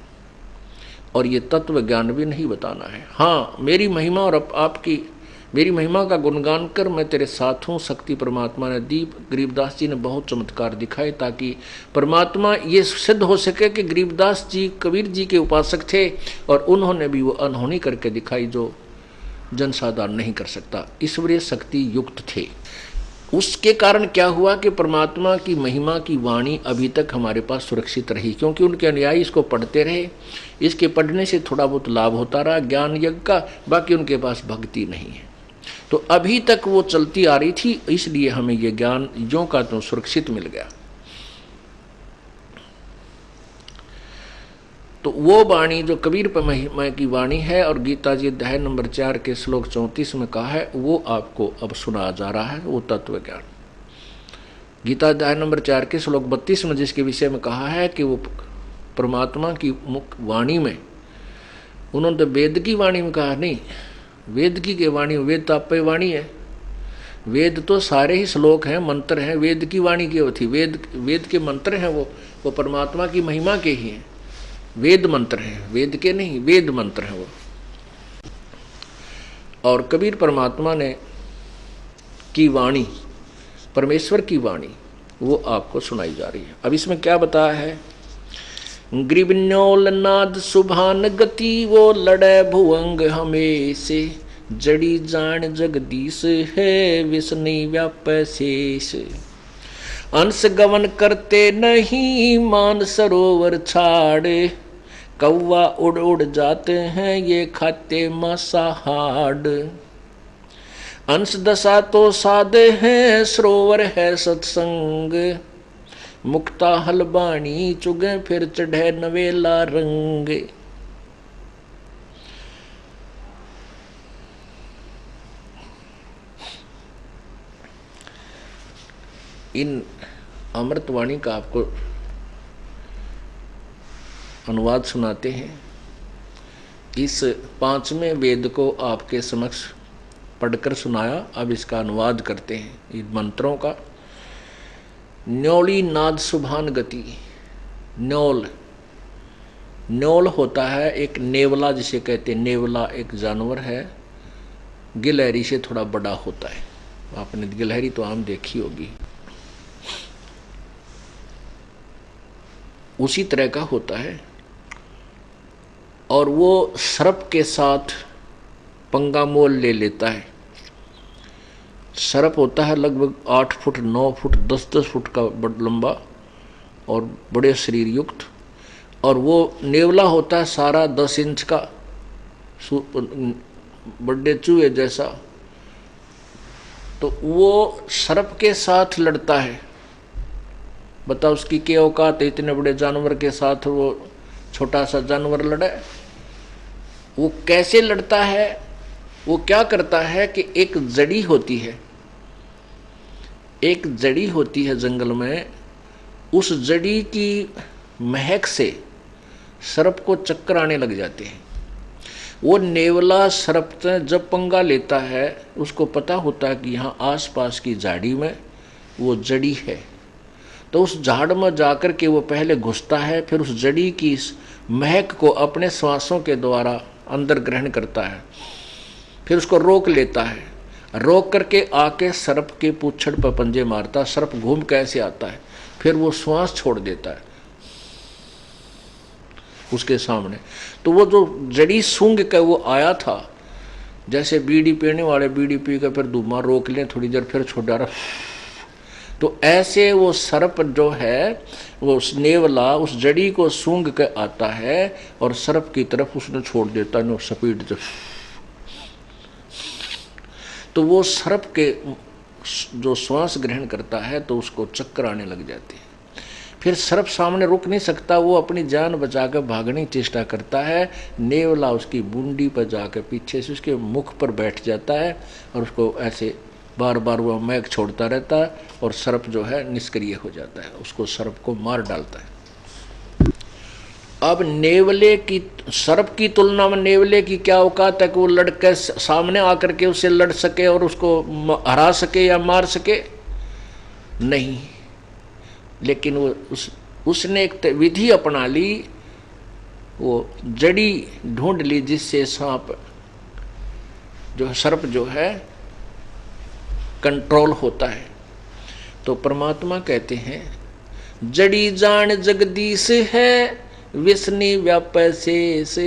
और ये तत्व ज्ञान भी नहीं बताना है। हाँ, मेरी महिमा और आपकी मेरी महिमा का गुणगान कर मैं तेरे साथ हूँ, शक्ति परमात्मा ने दी। गरीबदास जी ने बहुत चमत्कार दिखाए ताकि परमात्मा ये सिद्ध हो सके कि गरीबदास जी कबीर जी के उपासक थे और उन्होंने भी वो अनहोनी करके दिखाई जो जनसाधारण नहीं कर सकता। ईश्वरीय शक्ति युक्त थे। उसके कारण क्या हुआ कि परमात्मा की महिमा की वाणी अभी तक हमारे पास सुरक्षित रही, क्योंकि उनके अनुयायी इसको पढ़ते रहे। इसके पढ़ने से थोड़ा बहुत लाभ होता रहा ज्ञान यज्ञ का, बाकी उनके पास भक्ति नहीं है। तो अभी तक वो चलती आ रही थी, इसलिए हमें ये ज्ञान ज्यों का त्यों सुरक्षित मिल गया। तो वो वाणी जो कबीर महिमा की वाणी है और गीता जी अध्याय नंबर 4 के श्लोक 34 में कहा है, वो आपको अब सुनाया जा रहा है। वो तत्व ज्ञान गीता अध्याय नंबर 4 के श्लोक 32 में जिसके विषय में कहा है कि वो परमात्मा की मुख वाणी में, उन्होंने तो वेद की वाणी में कहा नहीं, वेद की वाणी, वेद तो आपे वाणी है, वेद तो सारे ही श्लोक हैं, मंत्र हैं। वेद की वाणी की थी, वेद के मंत्र हैं, वो परमात्मा की महिमा के ही हैं। वेद मंत्र हैं, वेद के नहीं, वेद मंत्र हैं वो। और कबीर परमात्मा ने की वाणी, परमेश्वर की वाणी, वो आपको सुनाई जा रही है। अब इसमें क्या बताया है, ग्रीबन्योल नाद सुभान गति, वो लड़े भुवंग हमेशे, जड़ी जान जगदीश है, विष्णु व्याप शेष। अंश गवन करते नहीं मान सरोवर छाड़े, कौवा उड़ उड़ जाते हैं ये खाते मांसाहार। अंश दशा तो सादे हैं सरोवर है सत्संग, मुक्ता हलबाणी चुगे फिर चढ़े नवेला रंग। इन अमृतवाणी का आपको अनुवाद सुनाते हैं। इस 5वें वेद को आपके समक्ष पढ़कर सुनाया, अब इसका अनुवाद करते हैं इन मंत्रों का। न्योली नाद सुभान गति, न्योल, न्योल होता है एक नेवला जिसे कहते हैं, नेवला एक जानवर है, गिलहरी से थोड़ा बड़ा होता है। आपने गिलहरी तो आम देखी होगी, उसी तरह का होता है। और वो सर्प के साथ पंगा मोल ले लेता है। सर्प होता है लगभग 8 फुट 9 फुट 10-10 फुट का लंबा और बड़े शरीर युक्त, और वो नेवला होता है सारा 10 इंच का, बड़े चूहे जैसा। तो वो सर्प के साथ लड़ता है। बताओ उसकी क्या औकात है, इतने बड़े जानवर के साथ वो छोटा सा जानवर लड़े। वो कैसे लड़ता है, वो क्या करता है कि एक जड़ी होती है, एक जड़ी होती है जंगल में, उस जड़ी की महक से सर्प को चक्कर आने लग जाते हैं। वो नेवला सर्प जब पंगा लेता है, उसको पता होता है कि यहाँ आसपास की झाड़ी में वो जड़ी है, तो उस झाड़ में जाकर के वो पहले घुसता है, फिर उस जड़ी की महक को अपने श्वासों के द्वारा अंदर ग्रहण करता है, फिर उसको रोक लेता है। रोक करके आके सर्प के पूंछड़ पर पंजे मारता, सर्प घूम कैसे आता है, फिर वो श्वास छोड़ देता है उसके सामने। तो वो जो जड़ी सूंघ के वो आया था, जैसे बीड़ी पीने वाले बीड़ी पी कर फिर धुआं रोक लें थोड़ी देर, फिर छोड़ रहा, तो ऐसे वो सर्प जो है वो उस नेवला उस जड़ी को सूंघ के आता है और सर्प की तरफ उसने छोड़ देता है स्पीड से। तो वो सर्प के जो श्वास ग्रहण करता है तो उसको चक्कर आने लग जाते हैं। फिर सर्प सामने रुक नहीं सकता, वो अपनी जान बचाकर भागने की चेष्टा करता है। नेवला उसकी बूंदी पर जाकर पीछे से उसके मुख पर बैठ जाता है और उसको ऐसे बार बार वो महक छोड़ता रहता है और सर्प जो है निष्क्रिय हो जाता है, उसको सर्प को मार डालता है। अब नेवले की सर्प की तुलना में नेवले की क्या औकात है कि वो लड़के सामने आकर के उससे लड़ सके और उसको हरा सके या मार सके? नहीं। लेकिन वो उसने एक विधि अपना ली, वो जड़ी ढूंढ ली जिससे सांप जो सर्प जो है कंट्रोल होता है। तो परमात्मा कहते हैं जड़ी जान जगदीश है विष्णि व्यापै शेष,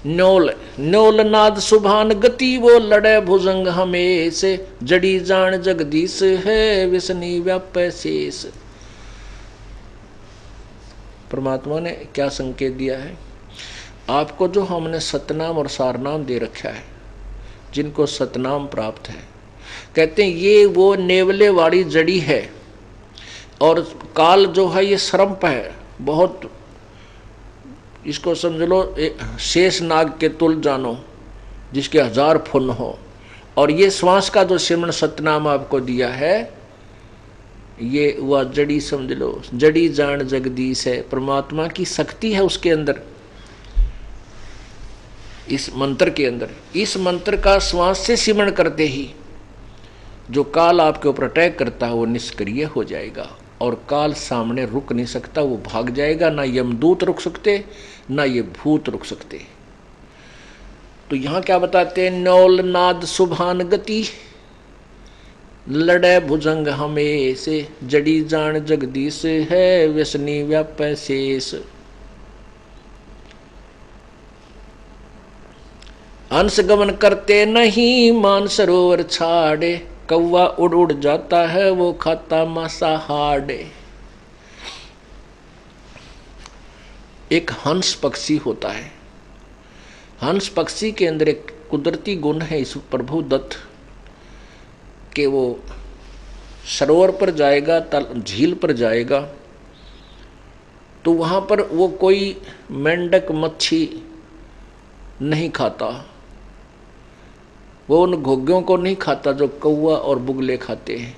न्योल न्योल नाद सुभान गति वो लड़े भुजंग हमेश, जड़ी जान जगदीश है विष्णि व्यापै शेष। परमात्मा ने क्या संकेत दिया है? आपको जो हमने सतनाम और सारनाम दे रखा है, जिनको सतनाम प्राप्त है, कहते हैं ये वो नेवले वाली जड़ी है और काल जो है ये सर्प है, बहुत इसको समझ लो शेष नाग के तुल जानो जिसके 1000 फुन हो। और ये श्वास का जो सिमरण सतनाम आपको दिया है ये वह जड़ी समझ लो, जड़ी जान जगदीश है, परमात्मा की शक्ति है उसके अंदर, इस मंत्र के अंदर। इस मंत्र का श्वास से सिमरण करते ही जो काल आपके ऊपर अटैक करता है वो निष्क्रिय हो जाएगा और काल सामने रुक नहीं सकता, वो भाग जाएगा। ना यमदूत रुक सकते, ना ये भूत रुक सकते। तो यहां क्या बताते हैं? नौल नाद सुभान गति लड़े भुजंग हमेश, जड़ी जान जगदीश है व्यसनी व्यापै शेष। अंश गमन करते नहीं मान सरोवर छाड़े, कौवा उड़ उड़ जाता है वो खाता मांसाहार। एक हंस पक्षी होता है, हंस पक्षी के अंदर एक कुदरती गुण है इस प्रभु दत्त कि वो सरोवर पर जाएगा, झील पर जाएगा तो वहां पर वो कोई मेंढक मच्छी नहीं खाता, वो उन घोग्यों को नहीं खाता जो कौवा और बुगले खाते हैं।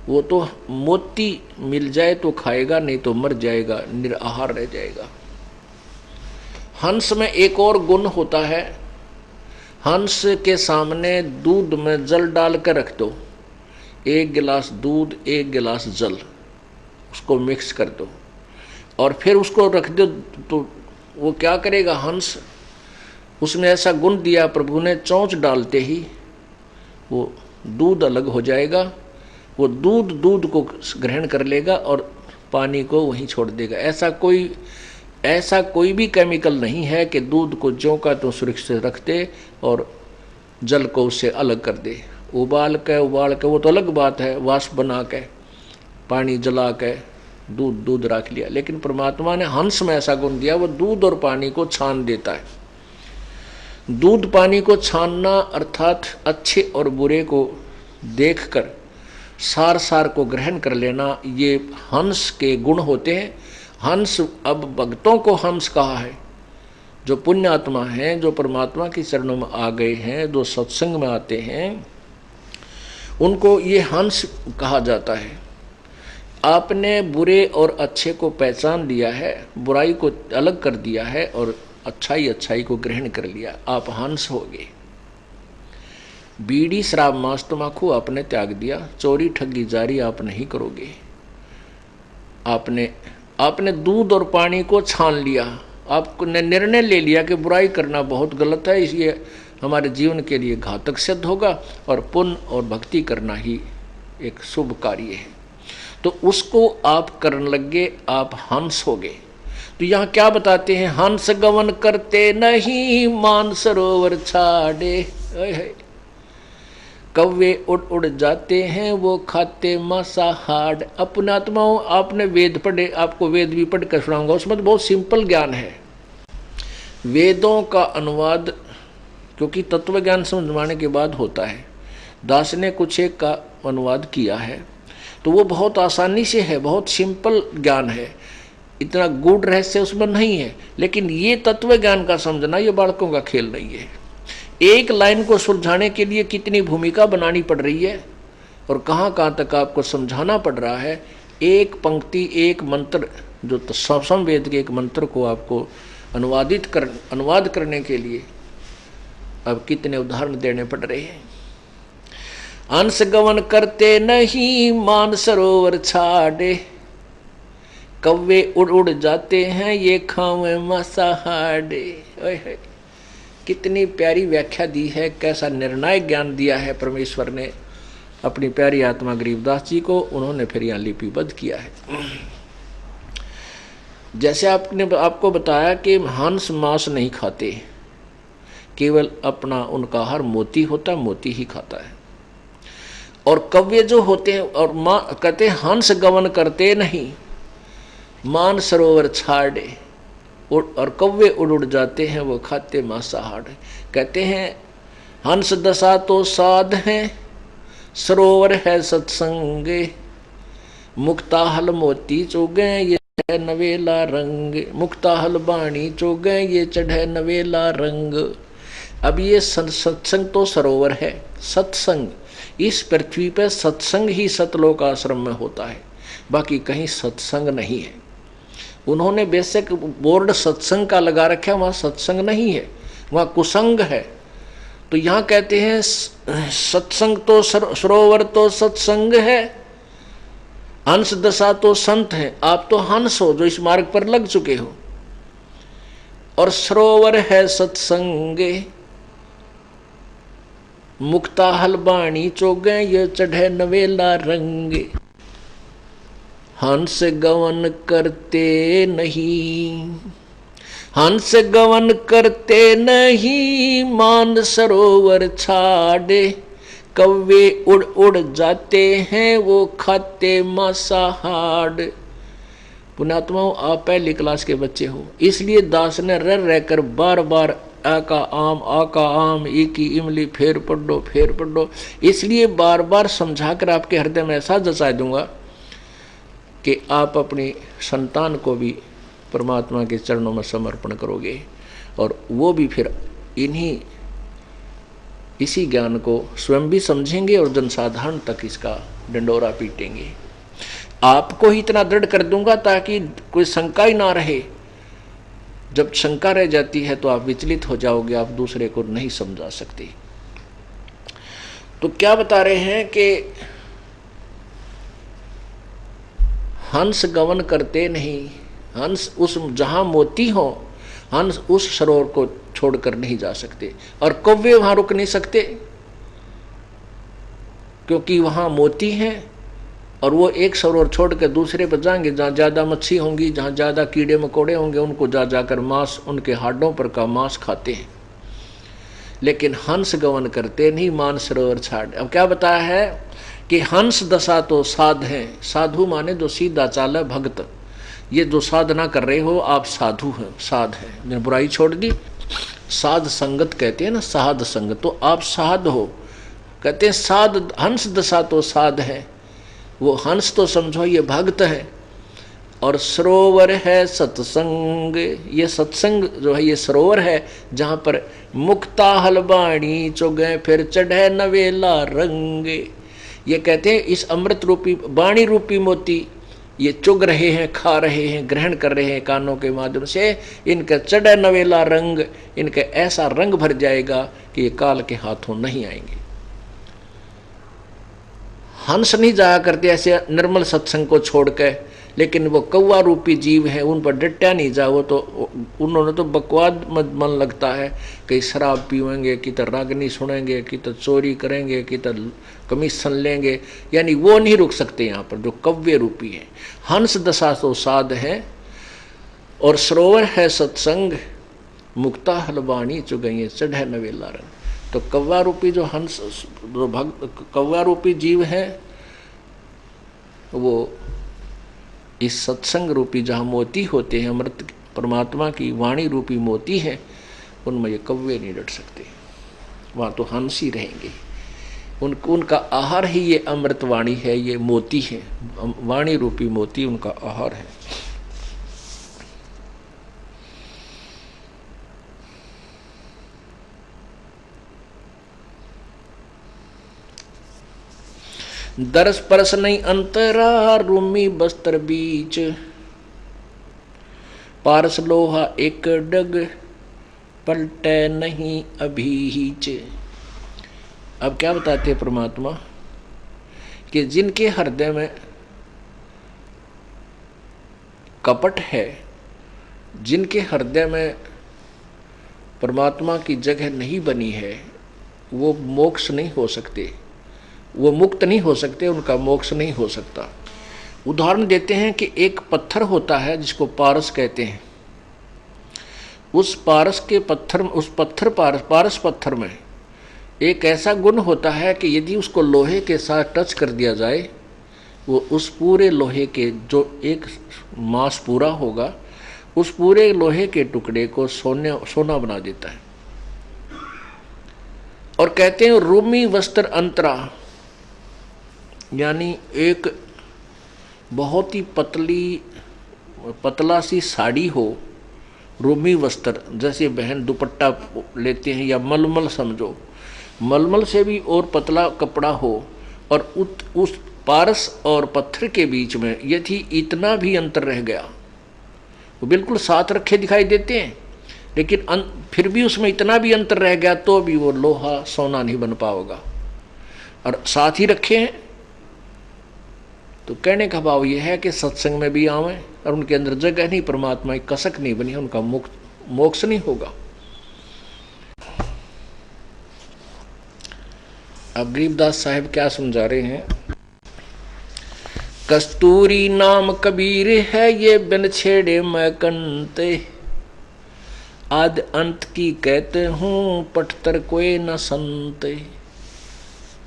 वो तो मोती मिल जाए तो खाएगा, नहीं तो मर जाएगा, निराहार रह जाएगा। हंस में एक और गुण होता है, हंस के सामने दूध में जल डाल कर रख दो, 1 गिलास दूध 1 गिलास जल उसको मिक्स कर दो और फिर उसको रख दो, तो वो क्या करेगा? हंस, उसने ऐसा गुण दिया प्रभु ने, चोंच डालते ही वो दूध अलग हो जाएगा, वो दूध को ग्रहण कर लेगा और पानी को वहीं छोड़ देगा। ऐसा कोई भी केमिकल नहीं है कि दूध को ज्यों का तो सुरक्षित रख दे और जल को उससे अलग कर दे। उबाल के वो तो अलग बात है, वाष्प बना के पानी जला के दूध रख लिया, लेकिन परमात्मा ने हंस में ऐसा गुण दिया, वो दूध और पानी को छान देता है। दूध पानी को छानना अर्थात अच्छे और बुरे को देखकर सार को ग्रहण कर लेना, ये हंस के गुण होते हैं। हंस, अब भक्तों को हंस कहा है, जो पुण्य आत्मा हैं, जो परमात्मा की चरणों में आ गए हैं, जो सत्संग में आते हैं, उनको ये हंस कहा जाता है। आपने बुरे और अच्छे को पहचान लिया है, बुराई को अलग कर दिया है और अच्छाई को ग्रहण कर लिया, आप हंस हो गए। बीड़ी शराब मांस तम्बाकू आपने त्याग दिया, चोरी ठगी जारी आप नहीं करोगे। आपने दूध और पानी को छान लिया, आपने निर्णय ले लिया कि बुराई करना बहुत गलत है, इसलिए हमारे जीवन के लिए घातक सिद्ध होगा और पुण्य और भक्ति करना ही एक शुभ कार्य है। तो उसको आप करने लगे, आप हंस हो गए। तो यहाँ क्या बताते हैं? हंस गमन करते नहीं मान सरोवर छाड़े। कौवे उड़ उड़ जाते हैं वो खाते मांसाहार। अपने आत्माओं, आपने वेद पढ़े, आपको वेद भी पढ़ कर सुनाऊंगा, उसमें तो बहुत सिंपल ज्ञान है। वेदों का अनुवाद क्योंकि तत्व ज्ञान समझवाने के बाद होता है, दास ने कुछ एक का अनुवाद किया है, तो वो बहुत आसानी से है, बहुत सिंपल ज्ञान है, इतना गूढ़ रहस्य उसमें नहीं है। लेकिन ये तत्व ज्ञान का समझना ये बालकों का खेल नहीं है। एक लाइन को सुलझाने के लिए कितनी भूमिका बनानी पड़ रही है और कहाँ कहाँ तक आपको समझाना पड़ रहा है। एक पंक्ति, एक मंत्र, जो समवेद के एक मंत्र को आपको अनुवाद करने के लिए अब कितने उदाहरण देने पड़ रहे हैं। अंश गवन करते नहीं मान सरोवर छाड़े, कौवे उड़ उड़ जाते हैं ये खावे मांसाहारे। कितनी प्यारी व्याख्या दी है, कैसा निर्णायक ज्ञान दिया है परमेश्वर ने अपनी प्यारी आत्मा गरीबदास जी को। उन्होंने फिर यहाँ लिपिबद्ध किया है। जैसे आपको बताया कि हंस मांस नहीं खाते, केवल अपना उनका आहार मोती होता है, मोती ही खाता है। और कव्य जो होते हैं और कहते हैं हंस गवन करते नहीं मान सरोवर छाड़े, और कौवे उड़ उड़ जाते हैं वो खाते मांसाहार। कहते हैं हंस दशा तो साध है, सरोवर है सत्संगे, मुक्ताहल मोती चुगे ये नवेला रंग, मुक्ताहल बाणी चुगे ये चढ़े नवेला रंग। अब ये सत्संग तो सरोवर है, सत्संग, इस पृथ्वी पर सत्संग ही सतलोक आश्रम में होता है, बाकी कहीं सत्संग नहीं है। उन्होंने बेशक बोर्ड सत्संग का लगा रखा है, वहाँ सत्संग नहीं है, वहाँ कुसंग है। तो यहाँ कहते हैं सत्संग तो सरोवर तो सत्संग है, हंस दशा तो संत है। आप तो हंस हो जो इस मार्ग पर लग चुके हो, और सरोवर है सत्संगे, मुक्ताहल बाणी चोगे ये चढ़े नवेला रंगे। हंस गवन करते नहीं, हंस गवन करते नहीं मान सरोवर छाड़े, कौवे उड़ उड़ जाते हैं वो खाते मांसाहार। पुण्यात्माओं, आप पहली क्लास के बच्चे हो, इसलिए दास ने रह रहकर बार बार आ का आम ई की इमली फेर पढ़ो, इसलिए बार बार समझा कर आपके हृदय में ऐसा जचा दूंगा कि आप अपनी संतान को भी परमात्मा के चरणों में समर्पण करोगे, और वो भी फिर इसी ज्ञान को स्वयं भी समझेंगे और जनसाधारण तक इसका डंडोरा पीटेंगे। आपको ही इतना दृढ़ कर दूंगा ताकि कोई शंका ही ना रहे। जब शंका रह जाती है तो आप विचलित हो जाओगे, आप दूसरे को नहीं समझा सकते। तो क्या बता रहे हैं कि हंस गवन करते नहीं, हंस उस जहां मोती हो, हंस उस सरोवर को छोड़कर नहीं जा सकते, और कौवे वहां रुक नहीं सकते क्योंकि वहां मोती हैं, और वो एक सरोवर छोड़ कर दूसरे पर जाएंगे जहाँ ज़्यादा मच्छी होंगी, जहाँ ज़्यादा कीड़े मकोड़े होंगे, उनको जा जाकर मांस, उनके हाडों पर का मांस खाते हैं। लेकिन हंस गवन करते नहीं मान सरोवर छाड़। अब क्या बताया है कि हंस दशा तो साध है, साधु माने जो सीधा चाल है, भक्त। ये जो साधना कर रहे हो आप साधु हैं, साध है, जिन्हें बुराई छोड़ दी, साध संगत कहते हैं ना, साध संगत, तो आप साध हो। कहते हैं साध, हंस दशा तो साध है, वो हंस तो समझो ये भक्त है, और सरोवर है सत्संग, ये सत्संग जो है ये सरोवर है जहाँ पर मुक्ता हलबाणी चुगे फिर चढ़े नवेला रंग। ये कहते हैं इस अमृत रूपी बाणी रूपी मोती ये चुग रहे हैं, खा रहे हैं, ग्रहण कर रहे हैं कानों के माध्यम से, इनका चढ़े नवेला रंग, इनका ऐसा रंग भर जाएगा कि ये काल के हाथों नहीं आएंगे। हंस नहीं जाया करते ऐसे निर्मल सत्संग को छोड़ के, लेकिन वो कौवा रूपी जीव है, उन पर डटा नहीं जाओ तो उन्होंने तो बकवाद मन लगता है कि शराब पीवेंगे, कि तो रागनी सुनेंगे, कि तो चोरी करेंगे, कि तो कमीशन लेंगे, यानी वो नहीं रुक सकते यहाँ पर जो कव्य रूपी है। हंस दशा तो साध है और सरोवर है सत्संग, मुक्ता हलबाणी चुगैये चढ़े नवेला रंग। तो कौवा रूपी जो हंस, जो कौवा रूपी जीव है, वो इस सत्संग रूपी जहाँ मोती होते हैं, अमृत परमात्मा की वाणी रूपी मोती है, उनमें ये कौवे नहीं डट सकते, वहाँ तो हंस ही रहेंगे। उनका आहार ही ये अमृत वाणी है, ये मोती है, वाणी रूपी मोती उनका आहार है। दरस परस नहीं अंतरा, रूमी बस्तर बीच, पारस लोहा एक डग, पलटे नहीं अभीच। अब क्या बताते हैं परमात्मा कि जिनके हृदय में कपट है, जिनके हृदय में परमात्मा की जगह नहीं बनी है, वो मोक्ष नहीं हो सकते, वो मुक्त नहीं हो सकते, उनका मोक्ष नहीं हो सकता। उदाहरण देते हैं कि एक पत्थर होता है जिसको पारस कहते हैं। उस पारस के पत्थर, उस पत्थर पारस पत्थर में एक ऐसा गुण होता है कि यदि उसको लोहे के साथ टच कर दिया जाए, वो उस पूरे लोहे के जो एक मास पूरा होगा, उस पूरे लोहे के टुकड़े को सोना बना देता है। और कहते हैं रूमी वस्त्र अंतरा, यानी एक बहुत ही पतला सी साड़ी हो, रूमी वस्त्र, जैसे बहन दुपट्टा लेते हैं, या मलमल समझो, मलमल से भी और पतला कपड़ा हो, और उस पारस और पत्थर के बीच में यदि इतना भी अंतर रह गया, वो बिल्कुल साथ रखे दिखाई देते हैं, लेकिन फिर भी उसमें इतना भी अंतर रह गया तो भी वो लोहा सोना नहीं बन पाएगा। और साथ ही रखे हैं, तो कहने का भाव यह है कि सत्संग में भी आवें और उनके अंदर जगह नहीं, परमात्मा की कसक नहीं बनी, उनका मोक्ष नहीं होगा। अब गरीबदास साहब क्या समझा रहे हैं? कस्तूरी नाम कबीर है, ये बिन छेड़े मैं कंते, आद अंत की कहते हूँ, पटतर कोई न संते।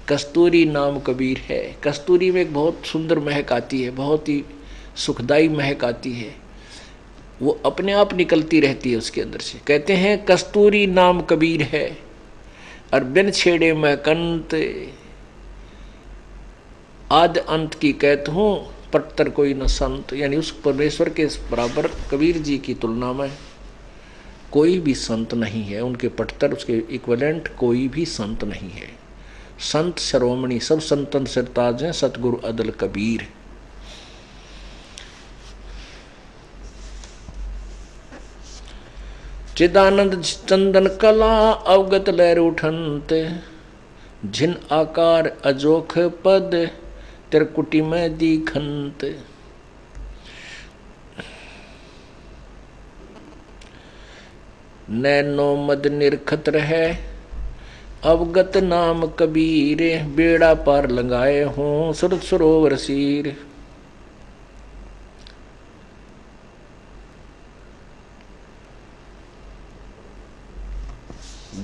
कस्तूरी नाम कबीर है। कस्तूरी में एक बहुत सुंदर महक आती है, बहुत ही सुखदाई महक आती है, वो अपने आप निकलती रहती है उसके अंदर से। कहते हैं कस्तूरी नाम कबीर है, और बिन छेड़े मैं कंत, आद अंत की कहत हूँ, पटतर कोई न संत। यानी उस परमेश्वर के बराबर कबीर जी की तुलना में कोई भी संत नहीं है, उनके पटतर, उसके इक्विवेलेंट कोई भी संत नहीं है। संत शिरोमणि सब संतन सिरताज हैं, सतगुरु अदल कबीर। चिदानंद चंदन कला अवगत लहर उठंत, जिन आकार अजोख पद, त्रिकुटी में दीखंत। नैनो मद निरखत रहे, अवगत नाम कबीर, बेड़ा पार लगाए हों सुरत सरोवर सीर।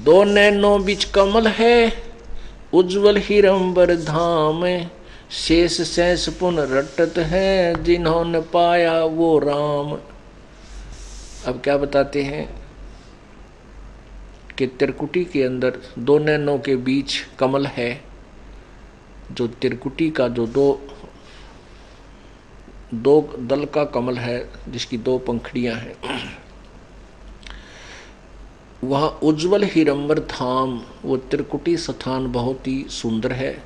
दो नैनों बीच कमल है, उज्जवल हिरंबर धाम, शेष शेष पुन रटत हैं, जिन्होंने पाया वो राम। अब क्या बताते हैं कि त्रिकुटी के अंदर दो नैनों के बीच कमल है, जो त्रिकुटी का जो दो दल का कमल है, जिसकी दो पंखड़ियां हैं, वहाँ उज्जवल हिरंबर धाम, वो त्रिकुटी स्थान बहुत ही सुंदर है,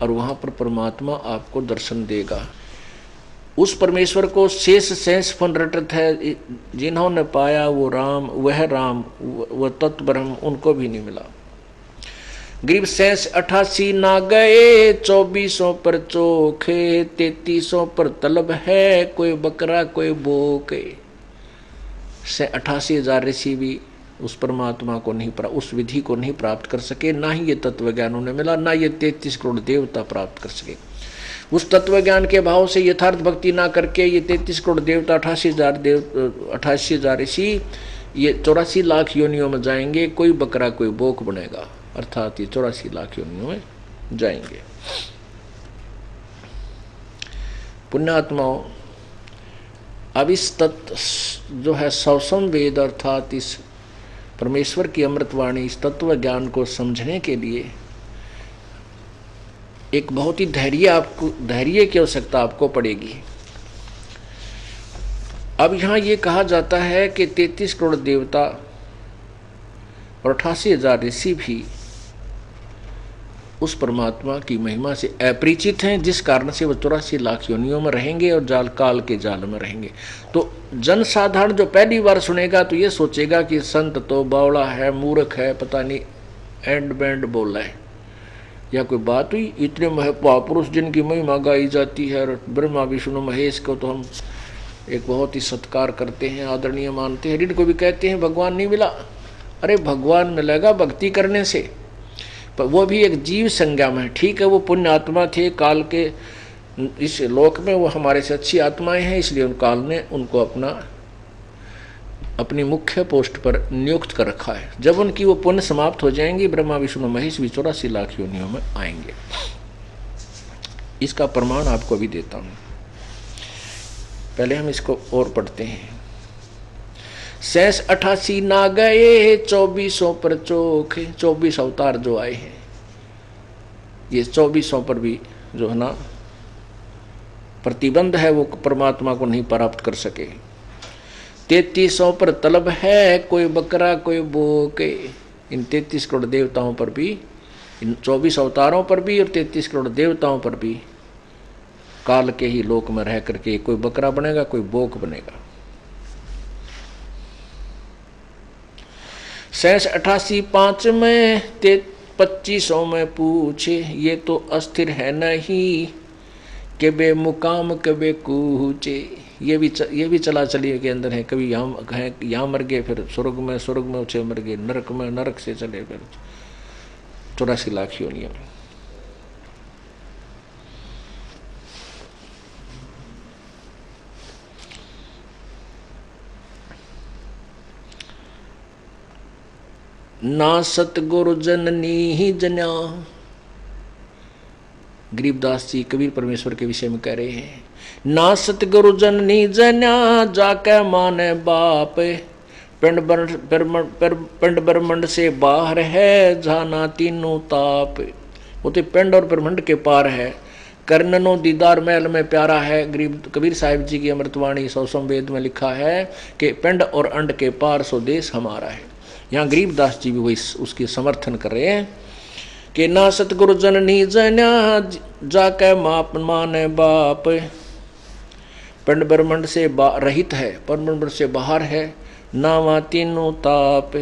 और वहाँ पर परमात्मा आपको दर्शन देगा। उस परमेश्वर को शेष शेष फन रटत है, जिन्होंने पाया वो राम, वह राम, वह तत्व ब्रह्म उनको भी नहीं मिला। गरीब शेष 88 ना गए, 2400 पर चोखे, 3300 पर तलब है, कोई बकरा कोई बोके। से 88,000 ऋषि भी उस परमात्मा को नहीं उस विधि को नहीं प्राप्त कर सके, ना ही ये तत्व ज्ञान उन्हें मिला, ना ये 33 करोड़ देवता प्राप्त कर सके। उस तत्व ज्ञान के भाव से यथार्थ भक्ति ना करके ये 33 करोड़ देवता, 88,000 ऋषि, ये 84 लाख योनियों में जाएंगे, कोई बकरा कोई बोक बनेगा। अर्थात ये 84 लाख योनियों में जाएंगे। पुण्यात्माओं, अब इस तत्व जो है सौसम वेद अर्थात इस परमेश्वर की अमृतवाणी, इस तत्व ज्ञान को समझने के लिए एक बहुत ही धैर्य की आवश्यकता आपको पड़ेगी। अब यहाँ ये कहा जाता है कि 33 करोड़ देवता और 88,000 ऋषि भी उस परमात्मा की महिमा से अपरिचित हैं, जिस कारण से वो 84 लाख योनियों में रहेंगे और जाल काल के जाल में रहेंगे। तो जन साधारण जो पहली बार सुनेगा तो ये सोचेगा कि संत तो बावड़ा है, मूर्ख है, पता नहीं एंड बैंड बोल रहा है, या कोई बात हुई। इतने महापुरुष जिनकी महिमा गाई जाती है, और ब्रह्मा विष्णु महेश को तो हम एक बहुत ही सत्कार करते हैं, आदरणीय मानते हैं। इनको भी कहते हैं भगवान नहीं मिला। अरे भगवान मिलेगा भक्ति करने से, पर वो भी एक जीव संज्ञा में। ठीक है, वो पुण्य आत्मा थे, काल के इस लोक में वो हमारे से अच्छी आत्माएं हैं, इसलिए उन काल ने उनको अपनी मुख्य पोस्ट पर नियुक्त कर रखा है। जब उनकी वो पुण्य समाप्त हो जाएंगी, ब्रह्मा विष्णु महेश भी 84 लाख योनियों में आएंगे। इसका प्रमाण आपको भी देता हूं। पहले हम इसको और पढ़ते हैं। 88 ना गए 2400 पर चोखे। 24 अवतार जो आए हैं, ये 2400 पर भी जो है ना प्रतिबंध है, वो परमात्मा को नहीं प्राप्त कर सके। 3300 पर तलब है, कोई बकरा कोई बोके। इन 33 करोड़ देवताओं पर भी, इन 24 अवतारों पर भी और 33 करोड़ देवताओं पर भी काल के ही लोक में रह करके कोई बकरा बनेगा, कोई बोक बनेगा। 88 5 में 2500 में पूछे, ये तो अस्थिर है नहीं, के बे मुकाम कबे कूचे। ये भी चला चलिए के अंदर है। कभी यहाँ मर गए, फिर स्वर्ग में उसे मर गए, नरक में, नरक से चले फिर 84 लाख योनियों में। ना सतगुरु जननी ही जन्या। गरीबदास जी कबीर परमेश्वर के विषय में कह रहे हैं, ना सतगुरु जननी जन्या, जाके माने बाप। पिंड ब्रह्मंड से बाहर है, जाना तीनों ताप। वो तो पिंड और ब्रह्मंड के पार है। कर्णनो दीदार महल में प्यारा है। गरीब कबीर साहिब जी की अमृतवाणी सौसम वेद में लिखा है कि पिंड और अंड के पार सो देश हमारा है। यहाँ गरीबदास जी भी वही उसकी समर्थन कर रहे हैं कि ना सतगुरु जननी जन्या, जाके माप माने बाप। पिंड ब्रह्मंड से रहित है, पर ब्रह्मंड से बाहर है, नावा तीनों ताप।